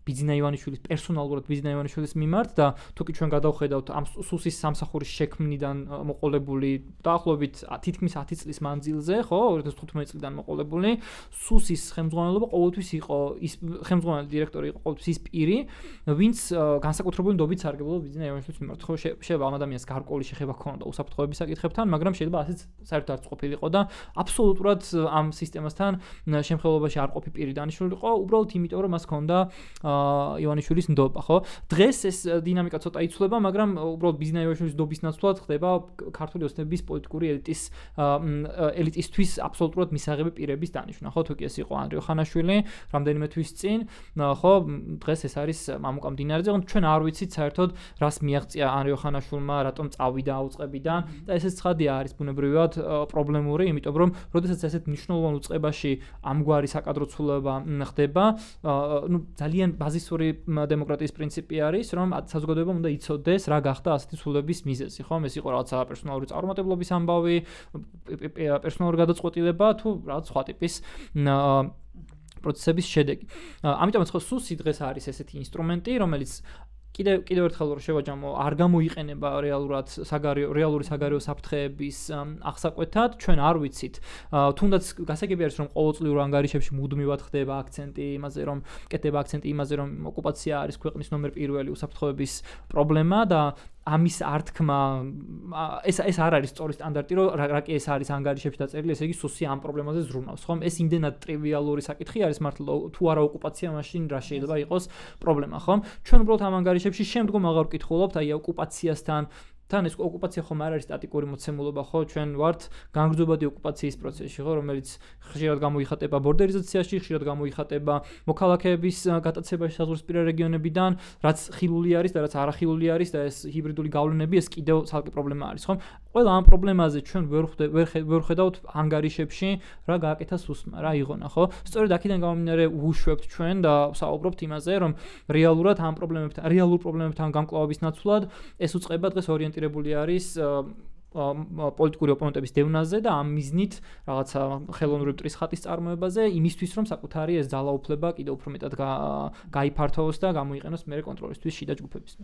ბიძინა ივანიშვილის პერსონალურად ბიძინა ივანიშვილის მიმართ და თუ კი ჩვენ გადავხედავთ ამ სუსის სამსახურის შექმნიდან მოყოლებული დაახლოებით თითქმის 10 წლის მანძილზე, ხო, 2015 წლიდან მოყოლებული, სუსის ხელმძღვანელობა ყოველთვის იყო ის ხელმძღვანელი დირექტორი იყო ყოველთვის ის პირი, ვინც განსაკუთრებული ნდობით სარგებლობდა ბიძინა ივანიშვილის მიმართ, ხო, შეიძლება ამ ადამიანს გარკვეული შეხება ჰქონდა უსაფრთხოების საკითხებთან, მაგრამ შეიძლება ასეც საერთოდ არც ყოფილიყო და აბსოლუტურად ამ სისტემასთან შემხელობაში არ ყოფი პირი დანიშნულიყო, უბრალოდ იმიტომ რომ მას ჰქონდა ივანიშვილის ნდობა, ხო? დღეს ეს დინამიკა ცოტა იცვლება, მაგრამ უბრალოდ ბიძინა ივანიშვილის ნდობის ნაცვლად ხდება ქართული ოცნების პოლიტიკური ელიტისთვის აბსოლუტურად მისაღები პირების დანიშვნა, ხო? თუ კი ეს იყო ანდრიო ხანაშვილი, რამდენიმე თვის წინ, ხო, დღეს ეს არის მამუკა მდინარეზე, ჩვენ არ ვიცით საერთოდ რას მიაღწია ანდრიო ხანაშვილმა, რატომ წავიდა უწყებიდან და ესეც ცხადია არის ბუნებრივად პრობლემური, იმიტომ რომ როდესაც ასეთ მნიშვნელოვან უწყებაში ამგვარი საკადრო ცვლილება ხდება, ნუ ძალიან ბაზისური დემოკრატიის პრინციპი არის, რომ საზოგადოებამ უნდა იცოდეს რა გახდა ასეთი ცვლილების მიზეზი, ხო? ეს იყო რაღაცა პერსონალური წარუმატებლობის ამბავი, პერსონალური გადაწყვეტილება თუ რაღაც სხვა ტიპის პროცესების შედეგი. ამიტომაც ხო სუსი დღეს არის ესეთი ინსტრუმენტი, რომელიც კიდევ ერთხელ რომ შევაჯამო, არ გამოიყენება რეალური საგარეო საფრთხეების აღსაკვეთად, ჩვენ არ ვიცით. თუნდაც გასაგები არის რომ ყოველწლიურ ანგარიშებში მუდმივად ხდება აქცენტი იმაზე, რომ ოკუპაცია არის ქვეყნის ნომერ პირველი უსაფრთხოების პრობლემა და ამის ართქმა ეს არ არის სწორი სტანდარტი, რომ რა კი ეს არის ანგარიშებში დაწერილი, ესე იგი სუსი ამ პრობლემაზე ზრუნავს, ხომ? ეს იმდენად ტრივიალური საკითხი არის მართლა, თუ არა ოკუპაცია, მაშინ რა შეიძლება იყოს პრობლემა, ხომ? ჩვენ უბრალოდ ამ ანგარიშებში შემდგომ აღარ ვკითხულობთ, აი ოკუპაციასთან თან ეს ოკუპაცია ხომ არ არის სტატიკური მოცემულობა, ხო? ჩვენ ვართ განგრძობადი ოკუპაციის პროცესში, ხო, რომელიც ხშირად გამოიხატება ბორდერიზაციაში, ხშირად გამოიხატება მოქალაქეების გატაცებაში საზღვრისპირა რეგიონებიდან, რაც ხილული არის და რაც არახილული არის და ეს ჰიბრიდული გავლენები ეს კიდევ ცალკე პრობლემა არის, ხო? ყველა ამ პრობლემაზე ჩვენ ვერ ხედავთ ანგარიშებში რა გააკეთა სუსმა, რა იღონა, ხო? სწორედ აქედან გამომდინარე ვუშვებთ ჩვენ და საუბრობთ იმაზე, რომ რეალურად ამ რეალურ პრობლემებთან გამკლავების ნაცვლად ეს უწყება დღეს ორიენტირებული არის პოლიტიკური ოპონენტების დევნაზე და ამ მიზნით რაღაცა ხელოვნური მტრის ხატის წარმოებაზე, იმისთვის რომ საკუთარი ეს ძალაუფლება კიდევ უფრო მეტად გაიფართოვოს და გამოიყენოს მერე კონტროლისთვის შიდა ჯგუფების.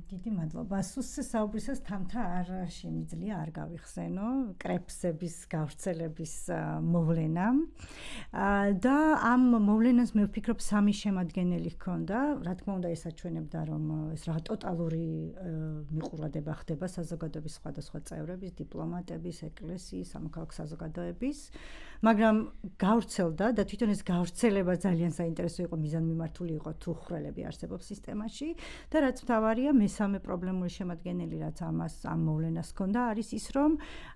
დიდი მადლობა. სუსის საუბრისას თამთა არ შემიძლია არ გავიხსენო კრეფსების გავრცელების მოვლენა. და ამ მოვლენას მე ვფიქრობ სამი შემადგენელი ჰქონდა. რა თქმა უნდა, ეს აჩვენებდა, რომ ეს რა ტოტალური მიყურადება ხდება საზოგადოების სხვადასხვა წევრების, დიპლომატების, ეკლესიის, სამოქალაქო საზოგადოების. მაგრამ გავრცელდა და თვითონ ეს გავრცელება ძალიან საინტერესო იყო, მიზანმიმართული იყო თუ ხრელები არსებობს სისტემაში და რაც მთავარია, მესამე პრობლემური შემადგენელი, რაც ამ მოვლენას ჰქონდა, არის ის, რომ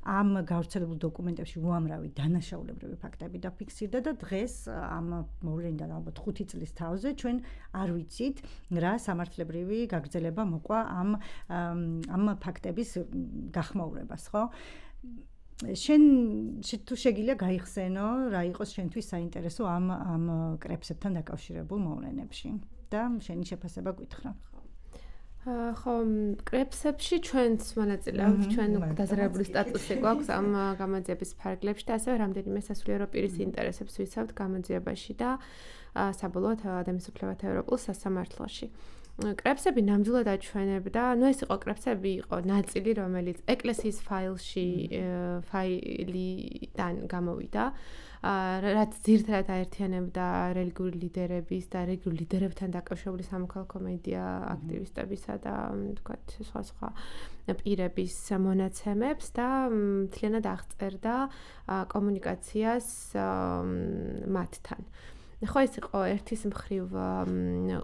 ამ გავრცელებულ დოკუმენტებში უამრავი დანაშაულებრივი ფაქტები დაფიქსირდა და დღეს ამ მოვლენიდან ალბათ 5 წლის თავზე ჩვენ არ ვიცით, რა სამართლებრივი გაგრძელება მოყვა ამ ფაქტების გახმაურებას, ხო? შენ თუ შეგიძლია გაიხსენო, რა იყოს შენთვის საინტერესო ამ კრეფსებთან დაკავშირებულ მოვლენებში და შენი შეფასება გითხრა. ხო, კრეფსებში ჩვენც მონაწილეობთ, ჩვენ დაზარალებული სტატუსი გვაქვს ამ გამოძიების ფარგლებში და ასევე რამდენიმე სასულიერო პირის ინტერესებს ვიცავთ გამოძიებაში და საბოლოოდ ადამიანის უფლებათა ევროპულ სასამართლოში. კრეფსები ნამდვილად აჩვენებდა, ეს იყო კრეფსები იყო ნაწილი, რომელიც ეკლესიის ფაილიდან გამოვიდა, რაც ძირითადად აერთიანებდა რელიგიური ლიდერების და რელიგიურ ლიდერებთან დაკავშირებული სამოქალაქო მედია აქტივისტებისა და თქვათ სხვა პირების მონაცემებს და მთლიანად აღწერდა კომუნიკაციას მათთან. ხო, ეს იყო ერთის მხრივ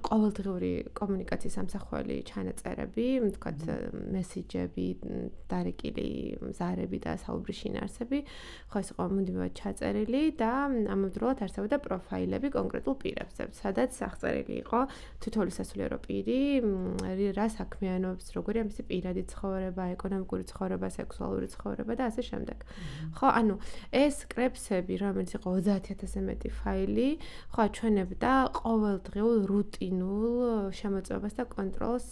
ყოველდღიური კომუნიკაციის ამსახველი ჩანაწერები, თქვათ მესიჯები, დარეკილი ზარები და საუბრის შინაარსები. ხო, ეს იყო მუდმივად ჩაწერილი და ამავდროულად არსებობდა პროფაილები კონკრეტულ პირებზე, სადაც აღწერილი იყო თითოეული სასულიერო პირი, რა საქმიანობს, როგორია მისი პირადი ცხოვრება, ეკონომიკური ცხოვრება, სექსუალური ცხოვრება და ასე შემდეგ. ხო, ანუ ეს კრეფსები, რომელიც იყო 30,000-ზე მეტი ფაილი, ხო, აჩვენებდა ყოველდღიურ რუტინულ შემოწმებას და კონტროლს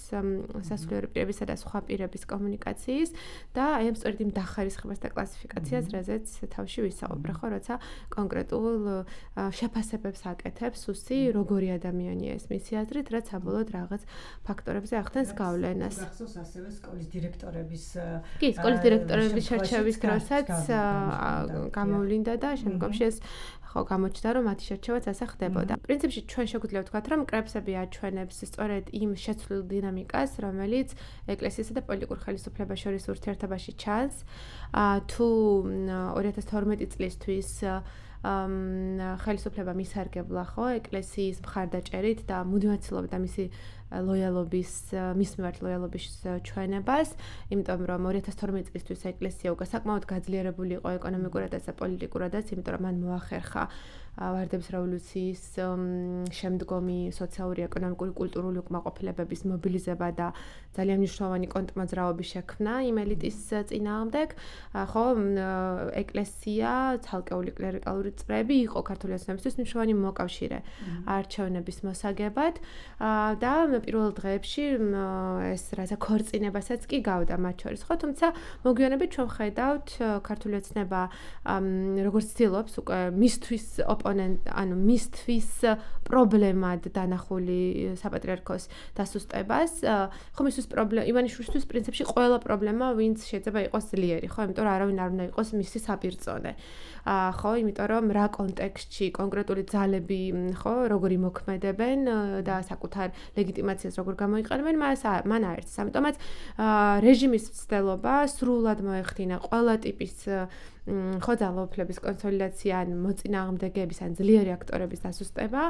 სასულიერო პირებისა და სხვა პირების კომუნიკაციის და აი ამ სწორედ იმ დახარისხებას და კლასიფიკაციას, რაზეც თავში ვისაუბრე, ხო, როცა კონკრეტულ შეფასებებს აკეთებს სუსი, როგორი ადამიანია ეს მისი აზრით, რაც საბოლოოდ რაღაც ფაქტორებზე ახდენს გავლენას. გახსოვს ასევე სკოლის დირექტორების სკოლის დირექტორების შერჩევის დროსაც გამოვლინდა და შემდგომში ეს ხო გამოჩნდა, რომ მათი შერჩევაც ასე ხდებოდა. პრინციპში ჩვენ შეგვიძლია ვთქვათ, რომ კრეფსები აჩვენებს სწორედ იმ შეცვლილ დინამიკას, რომელიც ეკლესიასა და პოლიტიკურ ხელისუფლებას შორის ურთიერთობაში ჩანს. თუ 2012 წლისთვის ხელისუფლება მისარგებლა, ხო, ეკლესიის მხარდაჭერით და მუდმივად ცდილობდა მისი მის მიმართ ლოიალობის ჩვენებას, იმიტომ რომ 2012 წლისთვის ეკლესია უკვე საკმაოდ გაძლიერებული იყო ეკონომიკურადაც და პოლიტიკურადაც, იმიტომ რომ მან მოახერხა ვარდების რევოლუციის შემდგომი სოციალური, ეკონომიკური, კულტურული უკმაყოფილებების მობილიზება და ძალიან მნიშვნელოვანი კონტრმოძრაობის შექმნა იმ ელიტის წინააღმდეგ. ხო, ეკლესია, ცალკეული კლერიკალური წრეები იყო ქართული ოცნებისთვის მნიშვნელოვანი მოკავშირე არჩევნების მოსაგებად და პირველ დღეებში ეს რაცა ქორწინებასაც კი გავდა მათ შორის, ხო, თუმცა მოგვიანებით ჩვენ ხედავთ ქართული ოცნება როგორც ცდილობს უკვე მისთვის მისთვის პრობლემად დანახული საპატრიარქოს დასუსტებას, ხო, მისთვის პრობლემა ივანიშვილისთვის პრინციპში ყველა პრობლემა ვინც შეიძლება იყოს ძლიერი, ხო, იმიტომ რომ არავინ არ უნდა იყოს მისი საპირწონე. ხო, იმიტომ რომ რა კონტექსტში კონკრეტული ძალები, ხო, როგორი მოქმედებენ და საკუთარ ლეგიტიმაციას როგორ გამოიყენებენ, მან აერთს. ამიტომაც რეჟიმის ცდელობა სრულად მოეხდინა ყველა ტიპის ხო ძალაუფლების კონსოლიდაცია ან მოწინააღმდეგეების ან ძლიერი აქტორების დასუსტება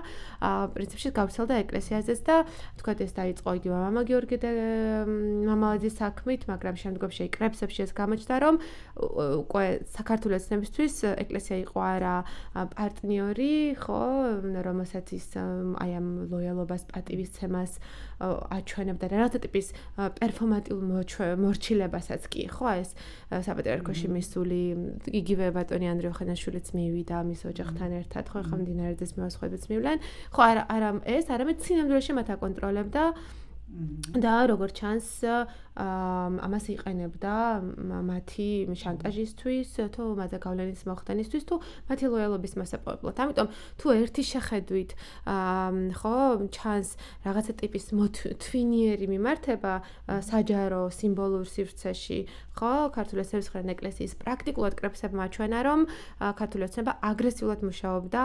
პრინციპში გავრცელდა ეკლესიაზეც და თქვათ ეს დაიწყო იგივე მამა გიორგი მამალაძის საქმით, მაგრამ შემდგომში კრებსებში ეს გამოჩნდა, რომ უკვე საქართველოს ოცნებისთვის ეკლესია იყო არა პარტნიორი, ხო, რომელსაც ის აი ამ ლოიალობას, პატივისცემას აჩვენებდა და რაღაცა ტიპის პერფორმატიულ მორჩილებასაც კი, ხო, ეს საპატრიარქოში მისული იგივე ბატონი ანდრე ხანაშვილიც მივიდა მის ოჯახთან ერთად, ხო, ხა მდინარეძეს მევასხვებიც მივლენ. ხო, არა ეს, არამედ სინამდვილეში მათ აკონტროლებდა და როგორც ჩანს ამას იყენებდა მათი შანტაჟისთვის, თუ მათზე გავლენის მოხდენისთვის, თუ მათი ლოიალობის მასაპოვებლად. ამიტომ თუ ერთი შეხედვით ხო ჩანს რაღაცა ტიპის თვინიერი მიმართება საჯარო სიმბოლურ სივრცეში, ხო, ქართული ოცნების მხრიდან ეკლესიის პრაქტიკულად კრებსებმა აჩვენა, რომ ქართული ოცნება აგრესიულად მუშაობდა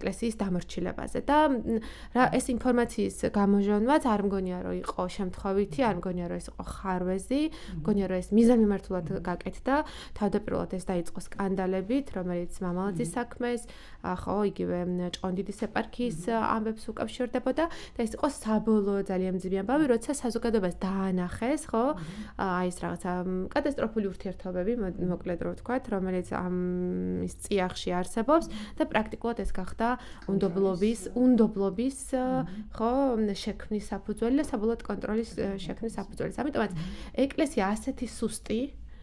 ეკლესიის დამორჩილებაზე და ეს ინფორმაციის გამოჟონვაც არ მგონია რომ იყო შემთხვევითი, არ მგონია რომ ეს იყო ხარვეზი, მგონია რომ ეს მიზანმიმართულად გაკეთდა. თავდაპირველად ეს დაიწყო სკანდალებით, რომელიც მამალაძის საქმეს, ხო, იგივე ჭყონდიდის ეპარქიის ამბებს უკავშირდებოდა და ეს იყო საბოლოო ძალიან მძიმე ამბავი, როცა საზოგადოებას დაანახეს, ხო, აი ეს რაღაცა კატასტროფული ურთიერთობები, მოკლედ რო ვთქვათ, რომელიც ამის წიაღში არსებობს და პრაქტიკულად ეს გახდა უნდობლობის, ხო, შექმნის საფუძველი და საბოლოოდ კონტროლის შექმნის საფუძველი. ამიტომაც ეკლესია ასეთი სუსტი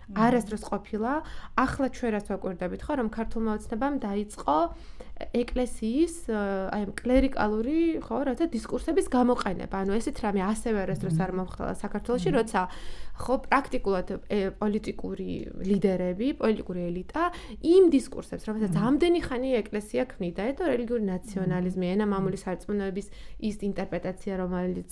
არასდროს ყოფილა, ახლა ჩვენ რაც ვაკვირდებით, ხო, რომ ქართულმა ოცნებამ დაიწყო ეკლესიის აი ამ კლერიკალური, ხო, რათა დისკურსების გამოყენება. ანუ ესეთ რამე ასევე არასდროს არ მომხდარა საქართველოში, როცა ხო პრაქტიკულად პოლიტიკური ლიდერები, პოლიტიკური ელიტა იმ დისკურსებს, რომელსაც ამდენი ხანი ეკლესია ქმნიდა, ეთო რელიგიური ნაციონალიზმი, ენამამული სარწმუნოების ის ინტერპრეტაცია, რომელიც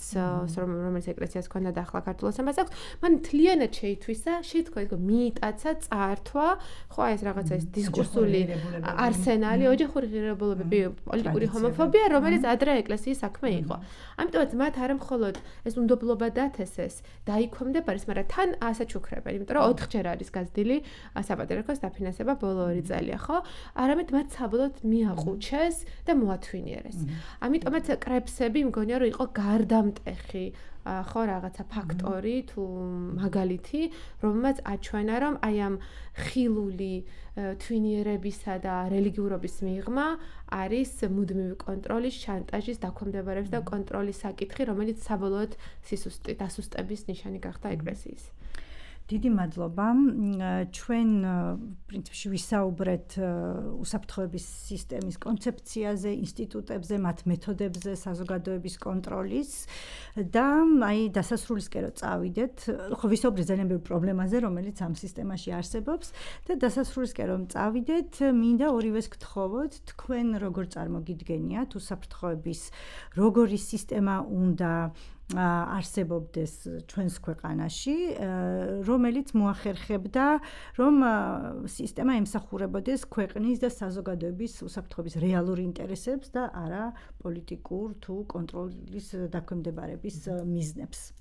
ეკლესიას ჰქონდა და ახლა ქართულ ოცნებას აქვს, მან მთლიანად შეითვისა, შეითქვა ის მიიტაცა, წაართვა, ხო, ეს რაღაცა ეს დისკურსული არსენალი, ოჯახური ღირებულებები, პოლიტიკური ჰომოფობია, რომელიც ადრე ეკლესიის საქმე იყო. ამიტომაც მათ არა მხოლოდ ეს უნდობლობა დათესეს, დაიქომდებარეს, მაგრამ თან ასაც უკრებენ, იმიტომ რომ 4-ჯერ არის გაზრდილი საპატრიარქოს დაფინანსება ბოლო 2 წელია, ხო? არამედ მათ საბოლოოდ მიაყუჩეს და მოათვინიერეს. ამიტომაც კრებსები მგონია რომ იყო გარდამტეხი ხო რაღაცა ფაქტორი თუ მაგალითი, რომელმაც აჩვენა, რომ აი ამ ხილული თვინიერებისა და რელიგიურობის მიღმა არის მუდმივი კონტროლის, შანტაჟის, დაქვემდებარების და კონტროლის საკითხი, რომელიც საბოლოოდ დასუსტების ნიშანი გახდა ეკლესიის. დიდი მადლობა. ჩვენ პრინციპში ვისაუბრეთ უსაფრთხოების სისტემის კონცეფციაზე, ინსტიტუტებზე, მათ მეთოდებზე, საზოგადოების კონტროლის და აი დასასრულისკენ რო წავიდეთ, ხო ვისაუბრეთ ძალიან ბევრ პრობლემაზე, რომელიც ამ სისტემაში არსებობს და დასასრულისკენ რომ წავიდეთ, მინდა ორივეს გთხოვოთ, თქვენ როგორ წარმოგიდგენიათ უსაფრთხოების როგორი სისტემა უნდა არსებობდეს ჩვენს ქვეყანაში, რომელიც მოახერხებდა, რომ სისტემა ემსახურებოდეს ქვეყნის და საზოგადოების უსაფრთხოების რეალურ ინტერესებს და არა პოლიტიკურ თუ კონტროლის დაქვემდებარების მიზნებს.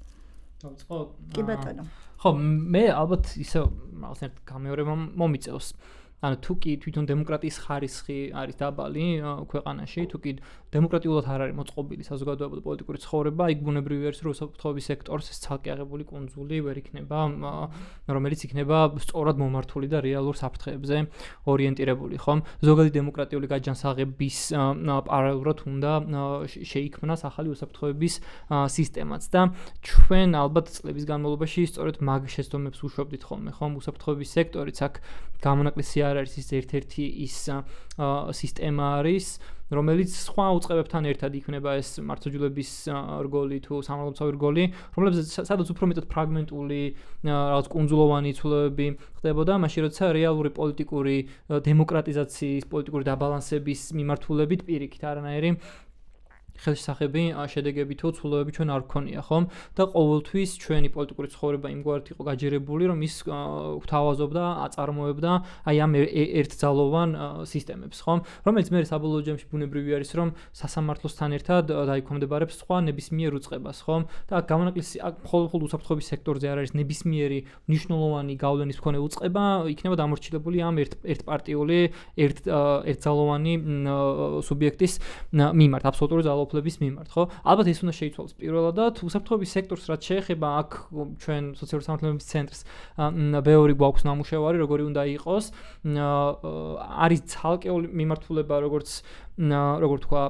დავიწყო? კი ბატონო. ხო, მე ალბათ ისე რაღაცნაირად გამეორება მომიწევს. ანუ თუ კი თვითონ დემოკრატიის ხარისხი არის დაბალი ქვეყანაში, თუ კი დემოკრატიულად არ არის მოწყობილი საზოგადოება და პოლიტიკური ცხოვრება, იქ ბუნებრივი არის, რომ უსაფრთხოების სექტორს ეს ცალკე აღებული კუნძული ვერ იქნება, რომელიც იქნება სწორად მომართული და რეალურ საფრთხეებზე ორიენტირებული, ხომ? ზოგადი დემოკრატიული გაჯანსაღების პარალელურად უნდა შეიქმნას ახალი უსაფრთხოების სისტემაც და ჩვენ ალბათ წლების განმავლობაში სწორედ მაგ შეცდომებს უშვებდით ხოლმე, ხომ? უსაფრთხოების სექტორიც აქ გამონაკლისია არ არის ის ერთ-ერთი ის სისტემა არის რომელიც სხვა უწყებებთან ერთად იქნება ეს მართლმსაჯულების რგოლი თუ სამართალდამცავი რგოლი, რომლებზეც სადაც უფრო მეტად ფრაგმენტული რაღაც კუნძულოვანი ცვლილებები ხდებოდა, მაშინ როცა რეალური პოლიტიკური დემოკრატიზაციის, პოლიტიკური დაბალანსების მიმართულებით პირიქით არანაირი ხელშესახები შედეგები თუ ცვლილებები ჩვენ არ გქონია, ხომ? და ყოველთვის ჩვენი პოლიტიკური ცხოვრება იმგვარით იყო გაჯერებული, რომ ის გვთავაზობდა, აწარმოებდა აი ამ ერთძალოვან სისტემებს, ხომ? რომელიც მე საბოლოო ჯამში ბუნებრივი არის, რომ სასამართლოსთან ერთად დაიქვემდებარებს სხვა ნებისმიერ უწყებას, ხომ? და გამონაკლისი მხოლოდ უსაფრთხოების სექტორზე არ არის ნებისმიერი მნიშვნელოვანი გავლენის მქონე უწყება, იქნება დამორჩილებული ამ ერთპარტიული, ერთძალოვანი სუბიექტის მიმართ, აბსოლუტური ძალაუფლების მიმართ, ხო? ალბათ ეს უნდა შეიცვალოს პირველადად უსაფრთხოების სექტორს, რაც შეეხება აქ ჩვენ სოციალური სამართლებების ცენტრს, ბევრი გვაქვს ნამუშევარი, როგორი უნდა იყოს, არის ცალკეული მიმართულება, როგორც როგორ თქვა,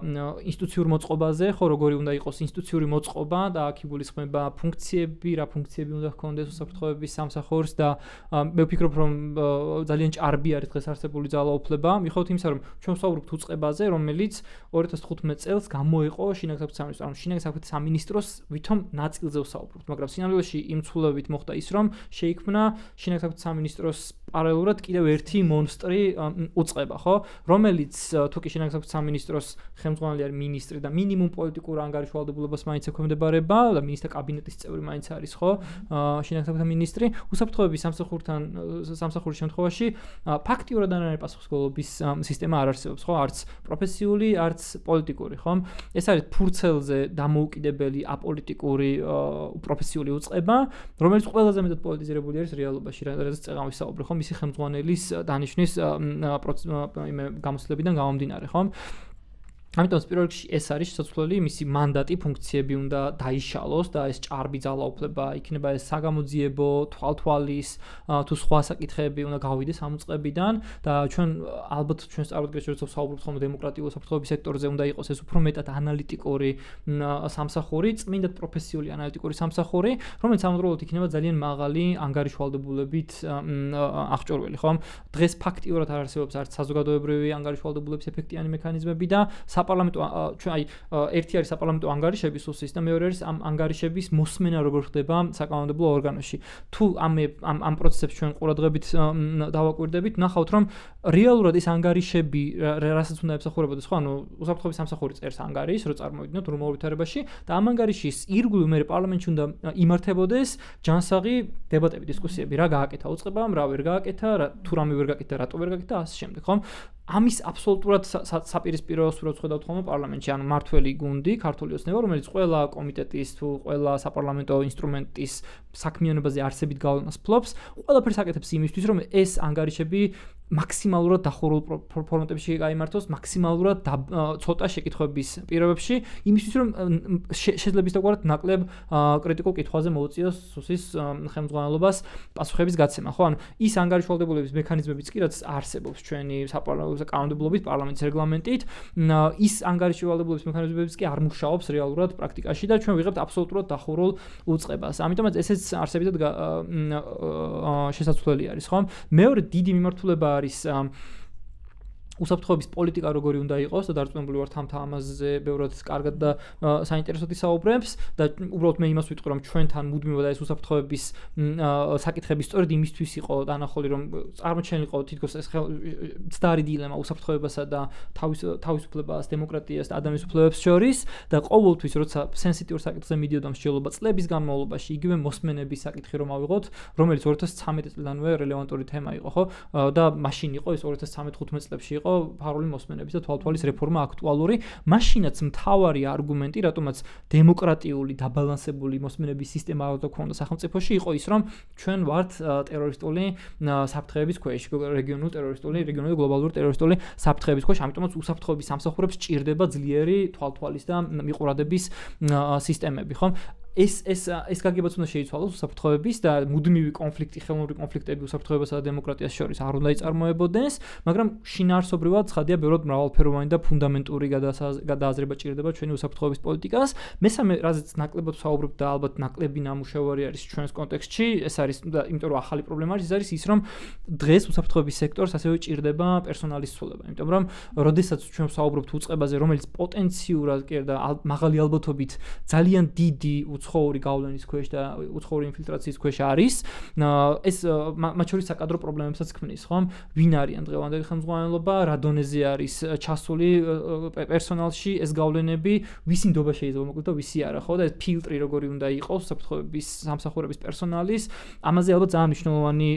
ინსტიტუციურ მოწყობაზე, ხო, როგორი უნდა იყოს ინსტიტუციური მოწყობა და აქ იგულისხმება ფუნქციები, რა ფუნქციები უნდა ჰქონდეს უსაფრთხოების სამსახურს და მე ვფიქრობ, რომ ძალიან ჭარბი არის დღეს არსებული ძალაუფლება, მიუხედავად იმისა, რომ ჩვენ ვსაუბრობთ უწყებაზე, რომელიც 2015 წელს გამოიყო შინაგან საქმეთა სამინისტროს, შინაგან საქმეთა სამინისტროს ვითომ ნაწილზე ვსაუბრობთ, მაგრამ სინამდვილეში იმ ცვლილებით მოხდა ის, რომ შეიქმნა შინაგან საქმეთა სამინისტროს პარალელურად კიდევ ერთი მონსტრი უწყება, ხო, რომელიც თუკი შინაგან საქმეთა სამინისტროს ხელმძღვანელი არის მინისტრი და მინიმუმ პოლიტიკურ ანგარიშვალდებულებას მაინც ექვემდებარება და მინისტრთა კაბინეტის წევრი მაინც არის, ხო, შინაგან საქმეთა მინისტრი, უსაფრთხოების სამსახურის შემთხვევაში ფაქტიურად არანაირი პასუხისმგებლობის სისტემა არ არსებობს, ხო, არც პროფესიული, არც პოლიტიკური, ხომ? ეს არის ფურცელზე დამოუკიდებელი აპოლიტიკური პროფესიული უწყება, რომელიც ყველაზე მეტად პოლიტიზირებული არის რეალობაში, რადგან წეგან ვისაუბრე, ხომ, მისი ხელმძღვანელის დანიშვნის გამოცდილებიდან გამომდინარე, ხომ? ამიტომ პირველ რიგში ეს არის შესაძლებელი, მისი მანდატი, ფუნქციები უნდა დაიშალოს და ეს ჭარბი ძალაუფლება იქნება ეს საგამოძიებო, თვალთვალის თუ სხვა საკითხები უნდა გავიდეს ამ უწყებიდან და ჩვენ ალბათ ჩვენს წარუდგენაში როცა ვსაუბრობთ ხოლმე დემოკრატიულ საფრთხოების სექტორზე უნდა იყოს ეს უფრო მეტად ანალიტიკური სამსახური, წმინდად პროფესიული ანალიტიკური სამსახური, რომელიც ამავდროულად იქნება ძალიან მაღალი ანგარიშვალდებულებით აღჭურვილი, ხომ? დღეს ფაქტიურად არ არსებობს არც საზოგადოებრივი ანგარიშვალდებულების ეფექტიანი მექანიზმები და საპარლამენტო ჩვენ აი ერთი არის საპარლამენტო ანგარიშების უსის და მეორე არის ამ ანგარიშების მოსმენა როგორ ხდება საკანონმდებლო ორგანოში. თუ ამ პროცესებს ჩვენ ყურადღებით დავაკვირდებით, ნახავთ რომ რეალურად ეს ანგარიშები რასაც უნდა ემსახურებოდეს, ხო, ანუ უსაფრთხოების სამსახური წერს ანგარიშს, რო წარმოიდგინოთ რომაულ ვითარებაში და ამ ანგარიშის ირგვლივ მე პარლამენტში უნდა იმართებოდეს ჯანსაღი დებატები, დისკუსიები, რა გააკეთა უწყებამ, რა ვერ გააკეთა, თუ რამე ვერ გააკეთა, რატო ვერ გააკეთა და ასე შემდეგ, ხო? ამის აბსოლუტურად საპირისპირო სურათს ხედავთ ხოლმე პარლამენტში, ანუ მართველი გუნდი, ქართული ოცნება, რომელიც ყველა კომიტეტის თუ ყველა საპარლამენტო ინსტრუმენტის საქმიანობაზე არსებით გავლენას ფლობს, ყველაფერს აკეთებს იმისთვის, რომ ეს ანგარიშები მაქსიმალურად დახურულ ფორმატებში გაიმართოს, მაქსიმალურად ცოტა შეკითხვების პირობებში, იმისთვის რომ შეძლებს დაგვარად ნაკლებ კრიტიკულ კითხვაზე მოუწიოს სუსის ხელმძღვანელობას პასუხების გაცემა, ხო? ანუ ის ანგარიშვალდებულების მექანიზმებიც კი რაც არსებობს ჩვენი საპარლამენტო კანონმდებლობით, პარლამენტის რეგლამენტით, ის ანგარიშვალდებულების მექანიზმებიც კი არ მუშაობს რეალურად პრაქტიკაში და ჩვენ ვიღებთ აბსოლუტურად დახურულ უწყებას. ამიტომაც ესეც არსებითად შესაძლებელი არის, ხო? მეორე დიდი მიმართულება არის უსაფრთხოების პოლიტიკა როგორი უნდა იყოს და დარწმუნებული ვარ ამაზე ბევრად კარგად და საინტერესოდ ისაუბრებს და უბრალოდ მე იმას ვიტყვი რომ ჩვენთან მუდმივად ეს უსაფრთხოების საკითხები სწორედ იმისთვის იყო დანახული რომ წარმოჩენილიყო თითქოს ეს ცდარი დილემა უსაფრთხოებასა და თავისუფლებას, დემოკრატიას და ადამიანის უფლებებს შორის და ყოველთვის როცა სენსიტიურ საკითხზე მიდიოდა მსჯელობა წლების განმავლობაში იგივე მოსმენების საკითხი რომ ავიღოთ, რომელიც 2013 წლიდანვე რელევანტური თემა იყო, ხო? და მაშინ იყო ეს 2013-15 წლებში იყო ფარული მოსმენების და თვალთვალის რეფორმა აქტუალური, მაშინაც მთავარი არგუმენტი, რატომაც დემოკრატიული დაბალანსებული მოსმენების სისტემა არ გვქონდა სახელმწიფოში, იყო ის, რომ ჩვენ ვართ ტერორისტული საფრთხეების ქვეშ, რეგიონული და გლობალური ტერორისტული საფრთხეების ქვეშ, ამიტომაც უსაფრთხოების სამსახურებს ჭირდება ძლიერი თვალთვალის და მიყურადების სისტემები, ხო? ეს გაგებაც უნდა შეიცვალოს უსაფრთხოების და მუდმივი კონფლიქტი, ხელოვნური კონფლიქტები უსაფრთხოებასა და დემოკრატიას შორის არ უნდა იწარმოებოდეს, მაგრამ შინაარსობრივად ცხადია ბევრად მრავალფეროვანი და ფუნდამენტური გადააზრება ჭირდება ჩვენი უსაფრთხოების პოლიტიკას. მესამე, რაზეც ნაკლებად ვსაუბრობ და ალბათ ნაკლები ნამუშევარი არის ჩვენს კონტექსტში, ეს არის იმიტომ რომ ახალი პრობლემა არის, ის არის ის რომ დღეს უსაფრთხოების სექტორს ასევე ჭირდება პერსონალის ცვლილება, იმიტომ რომ როდესაც ჩვენ ვსაუბრობთ უწყებაზე, რომელიც პოტენციურად კი და მაღალი ალბათობით ძალიან დიდი უცხოური გავლენის ქვეშ და უცხოური ინფილტრაციის ქვეშ არის, ეს მათ შორის საკადრო პრობლემებსაც ქმნის, ხომ? ვინ არიან დღევანდელი ხელმძღვანელობა, რა დონეზე არის ჩასული პერსონალში ეს გავლენები, ვისი ნდობა შეიძლება მოკლედ და ვისი არა, ხო? და ეს ფილტრი როგორი უნდა იყოს უსაფრთხოების სამსახურების პერსონალის, ამაზე ალბათ ძალიან მნიშვნელოვანი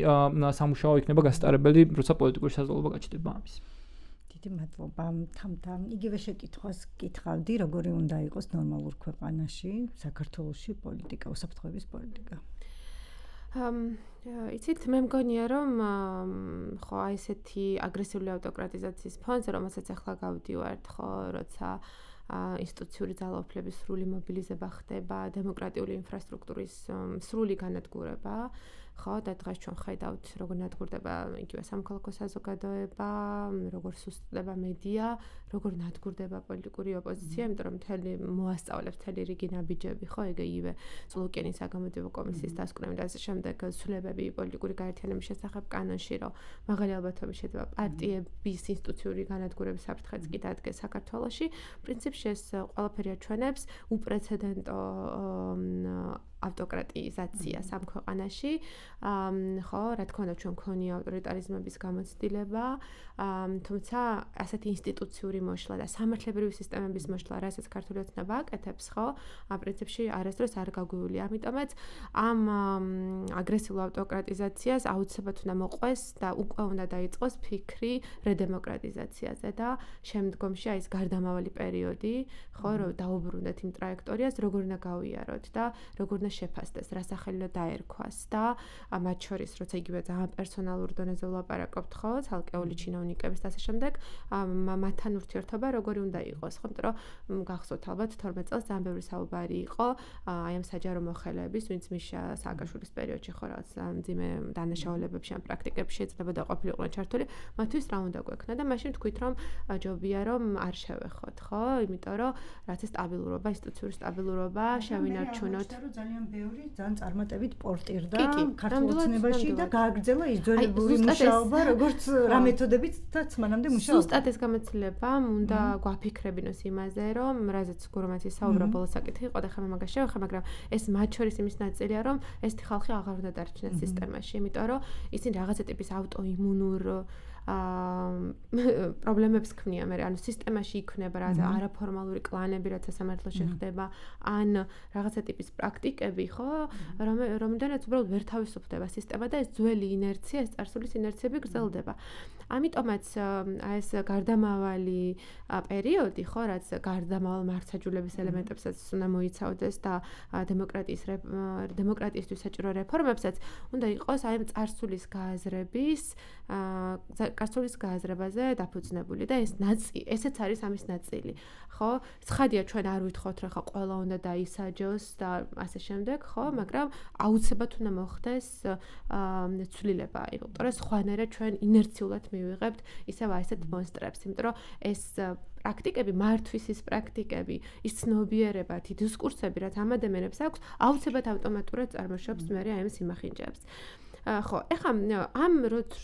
სამუშაო იქნება გასტარებელი, როცა პოლიტიკური საზოგადოება გაჩნდება ამის. დიდი მადლობა. თამთა იგივე შეკითხვას გითხავდი, როგორი უნდა იყოს ნორმალურ ქვეყანაში, საქართველოში პოლიტიკა, უსაფრთხოების პოლიტიკა. იცით, მე მგონია, რომ ხო აი ესეთი აგრესიული ავტოკრატიზაციის ფონზე, რომელსაც ახლა გავდივართ, ხო, როცა ინსტიტუციური ძალაუფლების სრული მობილიზება ხდება, დემოკრატიული ინფრასტრუქტურის სრული განადგურება, ხო, და დღეს ჩვენ ხედავთ, როგორ ნადგურდება იგივე სამოქალაქო საზოგადოება, როგორ სუსტდება მედია, როგორ ნადგურდება პოლიტიკური ოპოზიცია, იმიტომ რომ მთელი მოასწავლებს მთელი რიგი ნაბიჯები, ხო, იგივე წულუკენის საგამოძიებო კომისიის დასკვნები და ასე შემდეგ ცვლილებები პოლიტიკური გაერთიანების შესახებ კანონში, რომ მაღალი ალბათობით შეიძლება პარტიების ინსტიტუციური განადგურების საფრთხეც კი დადგეს საქართველოში. პრინციპში ეს ყველაფერი აჩვენებს უპრეცედენტო ავტოკრატიზაცია სამ ქვეყანაში, ხო, რა თქმა უნდა ჩვენ გქონია ავტორიტარიზმების გამოცდილება, თუმცა ასეთი ინსტიტუციური მოშლა და სამართლებრივი სისტემების მოშლა, რასაც ქართული ოცნება აკეთებს, ხო, პრინციპში არასდროს არ გაგვივლია. ამიტომაც ამ აგრესიულ ავტოკრატიზაციას აუცილებლად უნდა მოყვეს და უკვე უნდა დაიწყოს ფიქრი რედემოკრატიზაციაზე და შემდგომში აი ეს გარდამავალი პერიოდი, ხო, რომ დაუბრუნდეთ იმ ტრაექტორიას, როგორ უნდა გავიაროთ და როგორ უნდა შეფასდეს, რა სახელი უნდა დაერქვას და მათ შორის, როცა იგივე ძალიან პერსონალურ დონეზე ვლაპარაკობთ, ხო, ცალკეული ჩინოვნიკების და ასე შემდეგ, მათთან ურთიერთობა როგორი უნდა იყოს, ხო, იმიტომ რომ გახსოვთ ალბათ 12 წელს ძალიან ბევრი საუბარი იყო აი ამ საჯარო მოხელეების, ვინც მიშა სააკაშვილის პერიოდში ხო რაღაც მძიმე დანაშაულებებში ან პრაქტიკებში შეიძლება და ყოფილიყვნენ ჩართული, მათთვის რა უნდა გვექნა და მაშინ თქვით რომ ჯობია რომ არ შევეხოთ, ხო, იმიტომ რომ რაც ეს სტაბილურობა, ინსტიტუციური სტაბილურობა შევინარჩუნოთ. ძალიან ბევრი ძალიან წარმატებით პორტირდა ქართულ ოცნებაში და გააგრძელა ის ძველებური მუშაობა, როგორც რა მეთოდებითაც მანამდე მუშაობდა. ზუსტად ეს გამოცდილება უნდა გვაფიქრებინოს იმაზე, რომ რაზეც გურამაცი საუბრა ბოლოს საკითხი იყო და ხა მე მაგას შევეხე, მაგრამ ეს მათ შორის იმის ნაწილია, რომ ეს ხალხი აღარ უნდა დარჩნეს სისტემაში, იმიტომ რომ ისინი რაღაცა ტიპის ავტოიმუნურ პრობლემებს ქმნიან, მე ანუ სისტემაში იქნება რაღაცა არაფორმალური კლანები, რაც სასამართლოში ხდება, ან რაღაცა ტიპის პრაქტიკები, ხო, რომელთანაც უბრალოდ ვერ თავისუფლდება სისტემა და ეს ძველი ინერცია, ეს წარსულის ინერციები გრძელდება. ამიტომაც აი ეს გარდამავალი პერიოდი, ხო, რაც გარდამავალ მართლმსაჯულების ელემენტებსაც უნდა მოიცავდეს და დემოკრატიისთვის საჭირო რეფორმებსაც უნდა იყოს აი წარსულის გააზრებაზე დაფუძნებული და ეს ესეც არის ამის ნაწილი, ხო? ცხადია ჩვენ არ ვითხოვთ რა ხა ყველა უნდა დაისაჯოს და ასე შემდეგ, ხო, მაგრამ აუცილებლად უნდა მოხდეს ცვლილება, იმიტომ რომ სხვანაირად ჩვენ ინერციულად მივიღებთ ისევ აი ესეთ მონსტრებს, იმიტომ რომ ეს პრაქტიკები, მართვის ის პრაქტიკები, ის ცნობიერება, დისკურსები, რაც ამ ადამიანებს აქვს, აუცილებლად ავტომატურად წარმოშობს მე აი ამ სიმახინჯეებს. ხო, ეხლა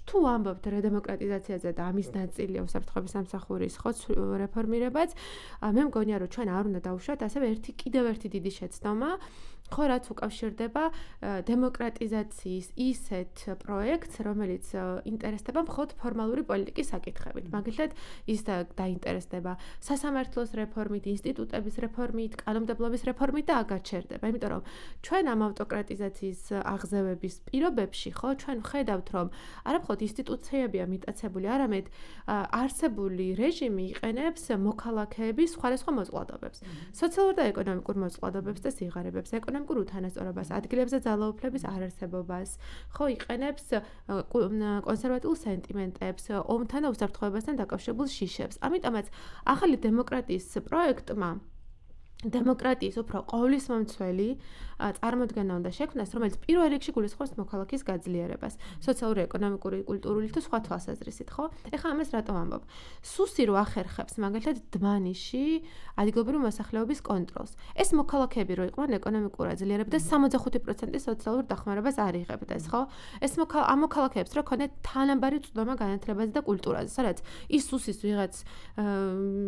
თუ ამბობთ რედემოკრატიზაციაზე და ამის ნაწილია უსაფრთხოების სამსახურის ხო რეფორმირებაც, მე მგონია რომ ჩვენ არ უნდა დავუშვათ ასევე კიდევ ერთი დიდი შეცდომა, ხო, რაც უკავშირდება დემოკრატიზაციის ისეთ პროექტს, რომელიც ინტერესდება მხოლოდ ფორმალური პოლიტიკის საკითხებით. მაგალითად, ის დაინტერესდება სასამართლოს რეფორმით, ინსტიტუტების რეფორმით, კანონმდებლობის რეფორმით და აგარ ჩერდება. იმიტომ რომ ჩვენ ამ ავტოკრატიზაციის აღზევების პირობებში, ხო, ჩვენ ხედავთ, რომ არა მხოლოდ ინსტიტუციებია მიტაცებული, არამედ არსებული რეჟიმი იყენებს მოქალაქეების სხვადასხვა მოწყვლადობებს, სოციალურ და ეკონომიკურ მოწყვლადობებს და სიღარიბებს, ეკონომიკურ უთანასწორობას, ადგილებზე ძალაუფლების არარსებობას, ხო, იყენებს კონსერვატიულ სენტიმენტებს, ომთან და უსაფრთხოებასთან დაკავშირებულ შიშებს. ამიტომაც ახალი დემოკრატიის პროექტმა დემოკრატიის უფრო ყოვლისმომცველი წარმოდგენა უნდა შექმნას, რომელიც პირველ რიგში გულისხმობს მოქალაქის გაძლიერებას, სოციალური, ეკონომიკური, კულტურული თუ სხვა თვალსაზრისით, ხო? ეხლა ამას რატომ ამბობ? სუსი რო ახერხებს მაგალითად დმანიში ადგილობრივი მოსახლეობის კონტროლს. ეს მოქალაქეები რო იყვნენ ეკონომიკურად ძლიერები და 65% სოციალურ დახმარებას არ იღებდეს, ხო? ეს ამ მოქალაქეებს რო ქონდეთ თანაბარი წვდომა განათლებაზე და კულტურაზე, სადაც ის სუსის ვიღაც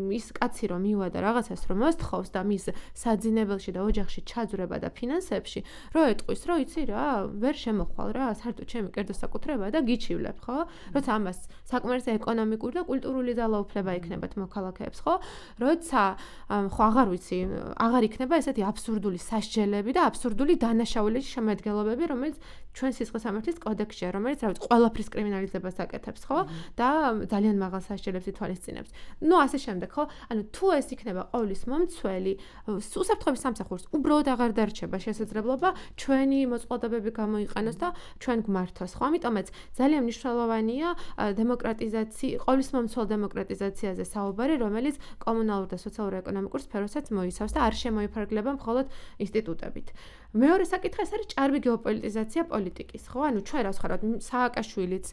ის კაცი რომ მივიდა რაღაცას რომ მოსთხოვს და მის საძინებელში და ოჯახში ჩაძვრება და ფინანსებში, რო ეტყვის, რომ იცი რა, ვერ შემოხვალ რა, საერთოდ ჩემი კერძოსაკუთრებაა და გიჩივლებ, ხო? როცა ამას საკმარისი ეკონომიკური და კულტურული ძალაუფლება იქნებათ მოქალაქეებს, ხო? როცა ხო აღარ ვიცი, აღარ იქნება ესეთი აბსურდული სასჯელები და აბსურდული დანაშაულების შემადგენლობები, რომელიც ჩვენ სისხლისამართლის კოდექსშია, რომელიც რა ვიცი, ყველაფრის კრიმინალიზებას აკეთებს, ხო? და ძალიან მაღალ სასჯელებს ითვალისწინებს. ნუ ასე შემდეგ, ხო? ანუ თუ ეს იქნება ყოვლის მომცველი, უსაფრთხოების სამსახურს უბრალოდ აღარ დარჩება შესაძლებლობა ჩვენი მოწყობილობები გამოიყენოს და ჩვენ გვმართოს, ხო? ამიტომაც ძალიან მნიშვნელოვანია დემოკრატიზაცია, ყოვლის მომცველ დემოკრატიზაციაზე საუბარი, რომელიც კომუნალურ და სოციალურ-ეკონომიკურ სფეროსაც მოიცავს და არ შემოიფარგლება მხოლოდ ინსტიტუტებით. მეორე საკითხი ეს არის ჭარბი გეოპოლიტიზაცია პოლიტიკის, ხო? ანუ ჩვენ რა ვხართ, სააკაშვილიც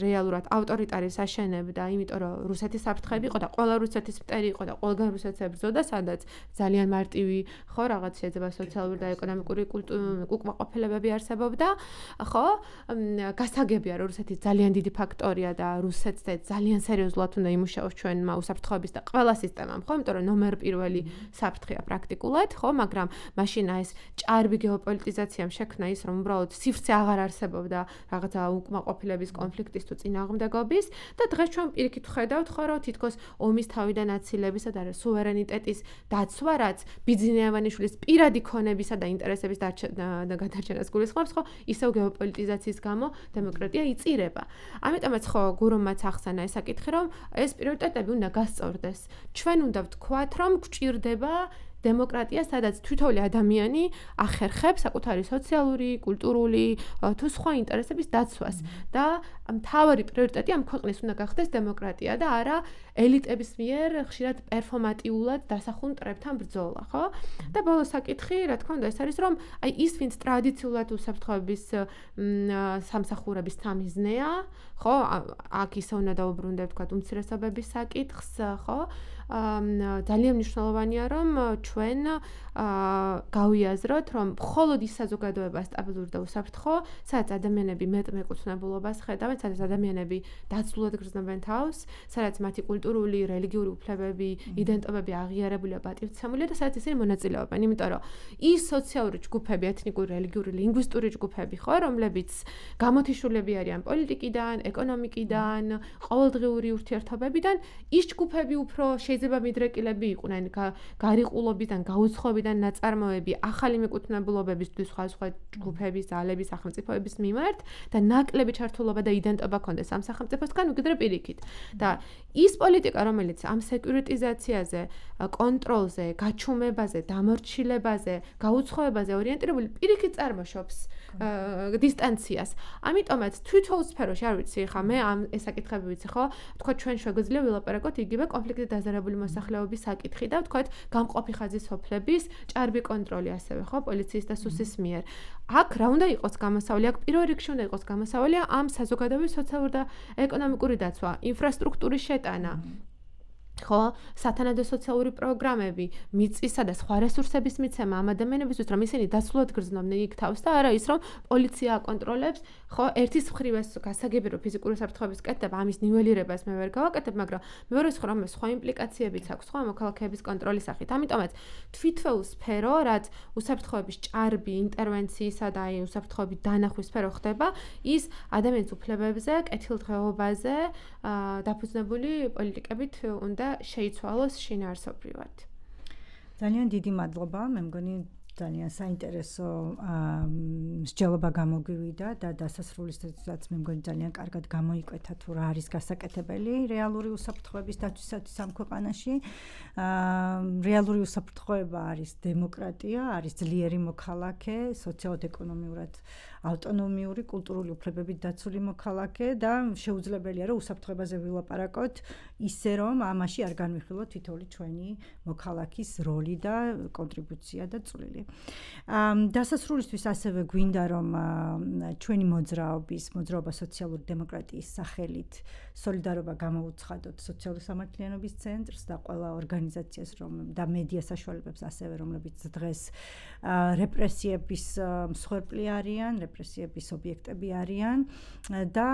რეალურად ავტორიტარის აშენებდა, იმიტომ რომ რუსეთის საფრთხეები იყო და ყველა რუსეთის მტერი იყო და ყველგან რუსეთს ებრძოდა, სადაც ძალიან მარტივი, ხო, რაღაც შეიძლება სოციალური და ეკონომიკური უკმაყოფილებები არსებობდა, ხო? გასაგებია, რომ რუსეთი ძალიან დიდი ფაქტორია და რუსეთს ძალიან სერიოზულად უნდა იმუშაოს ჩვენმა უსაფრთხოების და ყველა სისტემამ, ხო? იმიტომ რომ ნომერ პირველი საფრთხეა პრაქტიკულად, ხო? მაგრამ მაშინ ეს ჭარბი გეოპოლიტიზაციამ შექმნა ის, რომ უბრალოდ სივრცე აღარ არსებობდა რაღაცა უკმაყოფილების კონფლიქტის თუ წინააღმდეგობის და დღეს ჩვენ პირიქით ხედავთ, ხო, რომ თითქოს ომის თავიდან აცილებისა და სუვერენიტეტის დაცვა, რაც ბიძინეევანიშვილის პირადი ქონებისა და ინტერესების გადარჩენას გულისხმობს, ხო, ისევ გეოპოლიტიზაციის გამო დემოკრატია იწირება. ამიტომაც ხო გურომაც ახსენა ეს საკითხი, რომ ეს პრიორიტეტები უნდა გასწორდეს. ჩვენ უნდა ვთქვათ, რომ გვჭირდება დემოკრატია, სადაც თითოეული ადამიანი ახერხებს საკუთარი სოციალური, კულტურული თუ სხვა ინტერესების დაცვას და მთავარი პრიორიტეტი ამ ქვეყნის უნდა გახდეს დემოკრატია და არა ელიტების მიერ ხშირად პერფორმატიულად დასახულ მტრებთან ბრძოლა, ხო? და ბოლო საკითხი, რა თქმა უნდა, ეს არის, რომ აი ის, ვინც ტრადიციულად უსაფრთხოების სამსახურების სამიზნეა, ხო? აქ ისე უნდა დაუბრუნდეთ, თქვათ, უმცირესობების საკითხს, ხო? ძალიან მნიშვნელოვანია, რომ ჩვენ გავიაზროთ, რომ მხოლოდ ის საზოგადოება სტაბილური და უსაფრთხო, სადაც ადამიანები მეტმეკუთვნებულობას ხედავენ, სადაც ადამიანები დაცლულად გრძნობენ თავს, სადაც მათი კულტურული, რელიგიური უფლებები, იდენტობები აღიარებულია, პატივცემულია და სადაც ისინი მონაწილეობენ, იმიტომ რომ ის სოციალური ჯგუფები, ეთნიკური, რელიგიური, ლინგვისტური ჯგუფები, ხო, რომლებიც გამოთიშულები არიან პოლიტიკიდან, ეკონომიკიდან, ყოველდღიური ურთიერთობებიდან, ის ჯგუფები უფრო შეიძლება მიდრეკილები იყვნენ გარიყულობიდან, გაუცხოებიდან ნაწარმოები, ახალი მიკუთვნებულობების თუ სხვა ჯგუფების, ძალების, სახელმწიფოების მიმართ და ნაკლები ჩართულობა და იდენტობა ქონდეს ამ სახელმწიფოსგან უკიდრე პირიქით. და ის პოლიტიკა, რომელიც ამ სეკურიტიზაციაზე, კონტროლზე, გაჩუმებაზე, დამორჩილებაზე, გაუცხოებაზე ორიენტირებული პირიქით წარმოშობს დისტანციას. ამიტომაც თვითონ სფეროში, არ ვიცი, ხა მე ამ ეს საკითხები ვიცი, ხო? თქვა ჩვენ შეგვიძლია ვილაპარაკოთ იგივე კონფლიქტით დაზარებული მოსახლეობის საკითხი და თქვათ გამყოფი ხაზის სოფლების ჭარბი კონტროლი ასევე, ხო, პოლიციის და სუსის მიერ. აქ რა უნდა იყოს გამოსავალი? აქ პირველ რიგში უნდა იყოს გამოსავალი ამ საზოგადოების სოციალური და ეკონომიკური დაცვა, ინფრასტრუქტურის შეტანა. ხო, სათანადო სოციალური პროგრამები, მიწისა და სხვა რესურსების მიცემა ამ ადამიანებისთვის, რომ ისინი დაცულად გრძნობდნენ იქ თავს და არა ის, რომ პოლიცია აკონტროლებს, ხო, ერთის მხრივ ეს გასაგები, რომ ფიზიკური საფრთხეების კეთება, ამის ნიველირებას მე ვერ გავაკეთებ, მაგრამ მეორე სხვა რომ სხვა იმპლიკაციებიც აქვს, ხო, მოქალაქეების კონტროლის სახით. ამიტომაც თვითმფრინავ სფერო, რაც უსაფრთხოების ჭარბი ინტერვენციისა და აი უსაფრთხოების დანახვის სფერო ხდება, ის ადამიანის უფლებებზე, კეთილდღეობაზე დაფუძნებული პოლიტიკებით უნდა შეიცვალოს შინაარსობრივად. ძალიან დიდი მადლობა, მე მგონი ძალიან საინტერესო მსჯელობა გამოგვივიდა და დასასრულისთვისაც მე მგონი ძალიან კარგად გამოიკვეთა თუ რა არის გასაკეთებელი რეალური უსაფრთხოების დაცვისათვის ამ ქვეყანაში. რეალური უსაფრთხოება არის დემოკრატია, არის ძლიერი მოქალაქე, სოციალურ-ეკონომიურად ავტონომიური კულტურული უფლებებით დაცული მოქალაქე და შეუძლებელია რომ უსაფრთხოებაზე ვილაპარაკოთ ისე რომ ამაში არ განვიხილოთ თითოეული ჩვენი მოქალაქის როლი და კონტრიბუცია და წვლილი. დასასრულისთვის ასევე გვინდა რომ ჩვენი მოძრაობა სოციალური დემოკრატიის სახელით სოლიდარობა გამოვუცხადოთ სოციალური სამართლიანობის ცენტრს და ყველა ორგანიზაციას და მედია საშუალებებს ასევე რომლებიც დღეს რეპრესიების მსხვერპლი არიან, რეპრესიების ობიექტები არიან და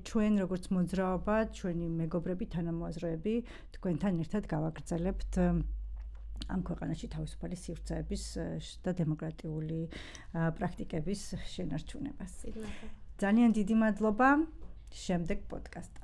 ჩვენ როგორც მოძრაობა, ჩვენი მეგობრები, თანამოაზრეები თქვენთან ერთად გავაგრძელებთ ამ ქვეყანაში თავისუფალი სივრცეების და დემოკრატიული პრაქტიკების შენარჩუნებას. ძალიან დიდი მადლობა. შემდეგ პოდკასტ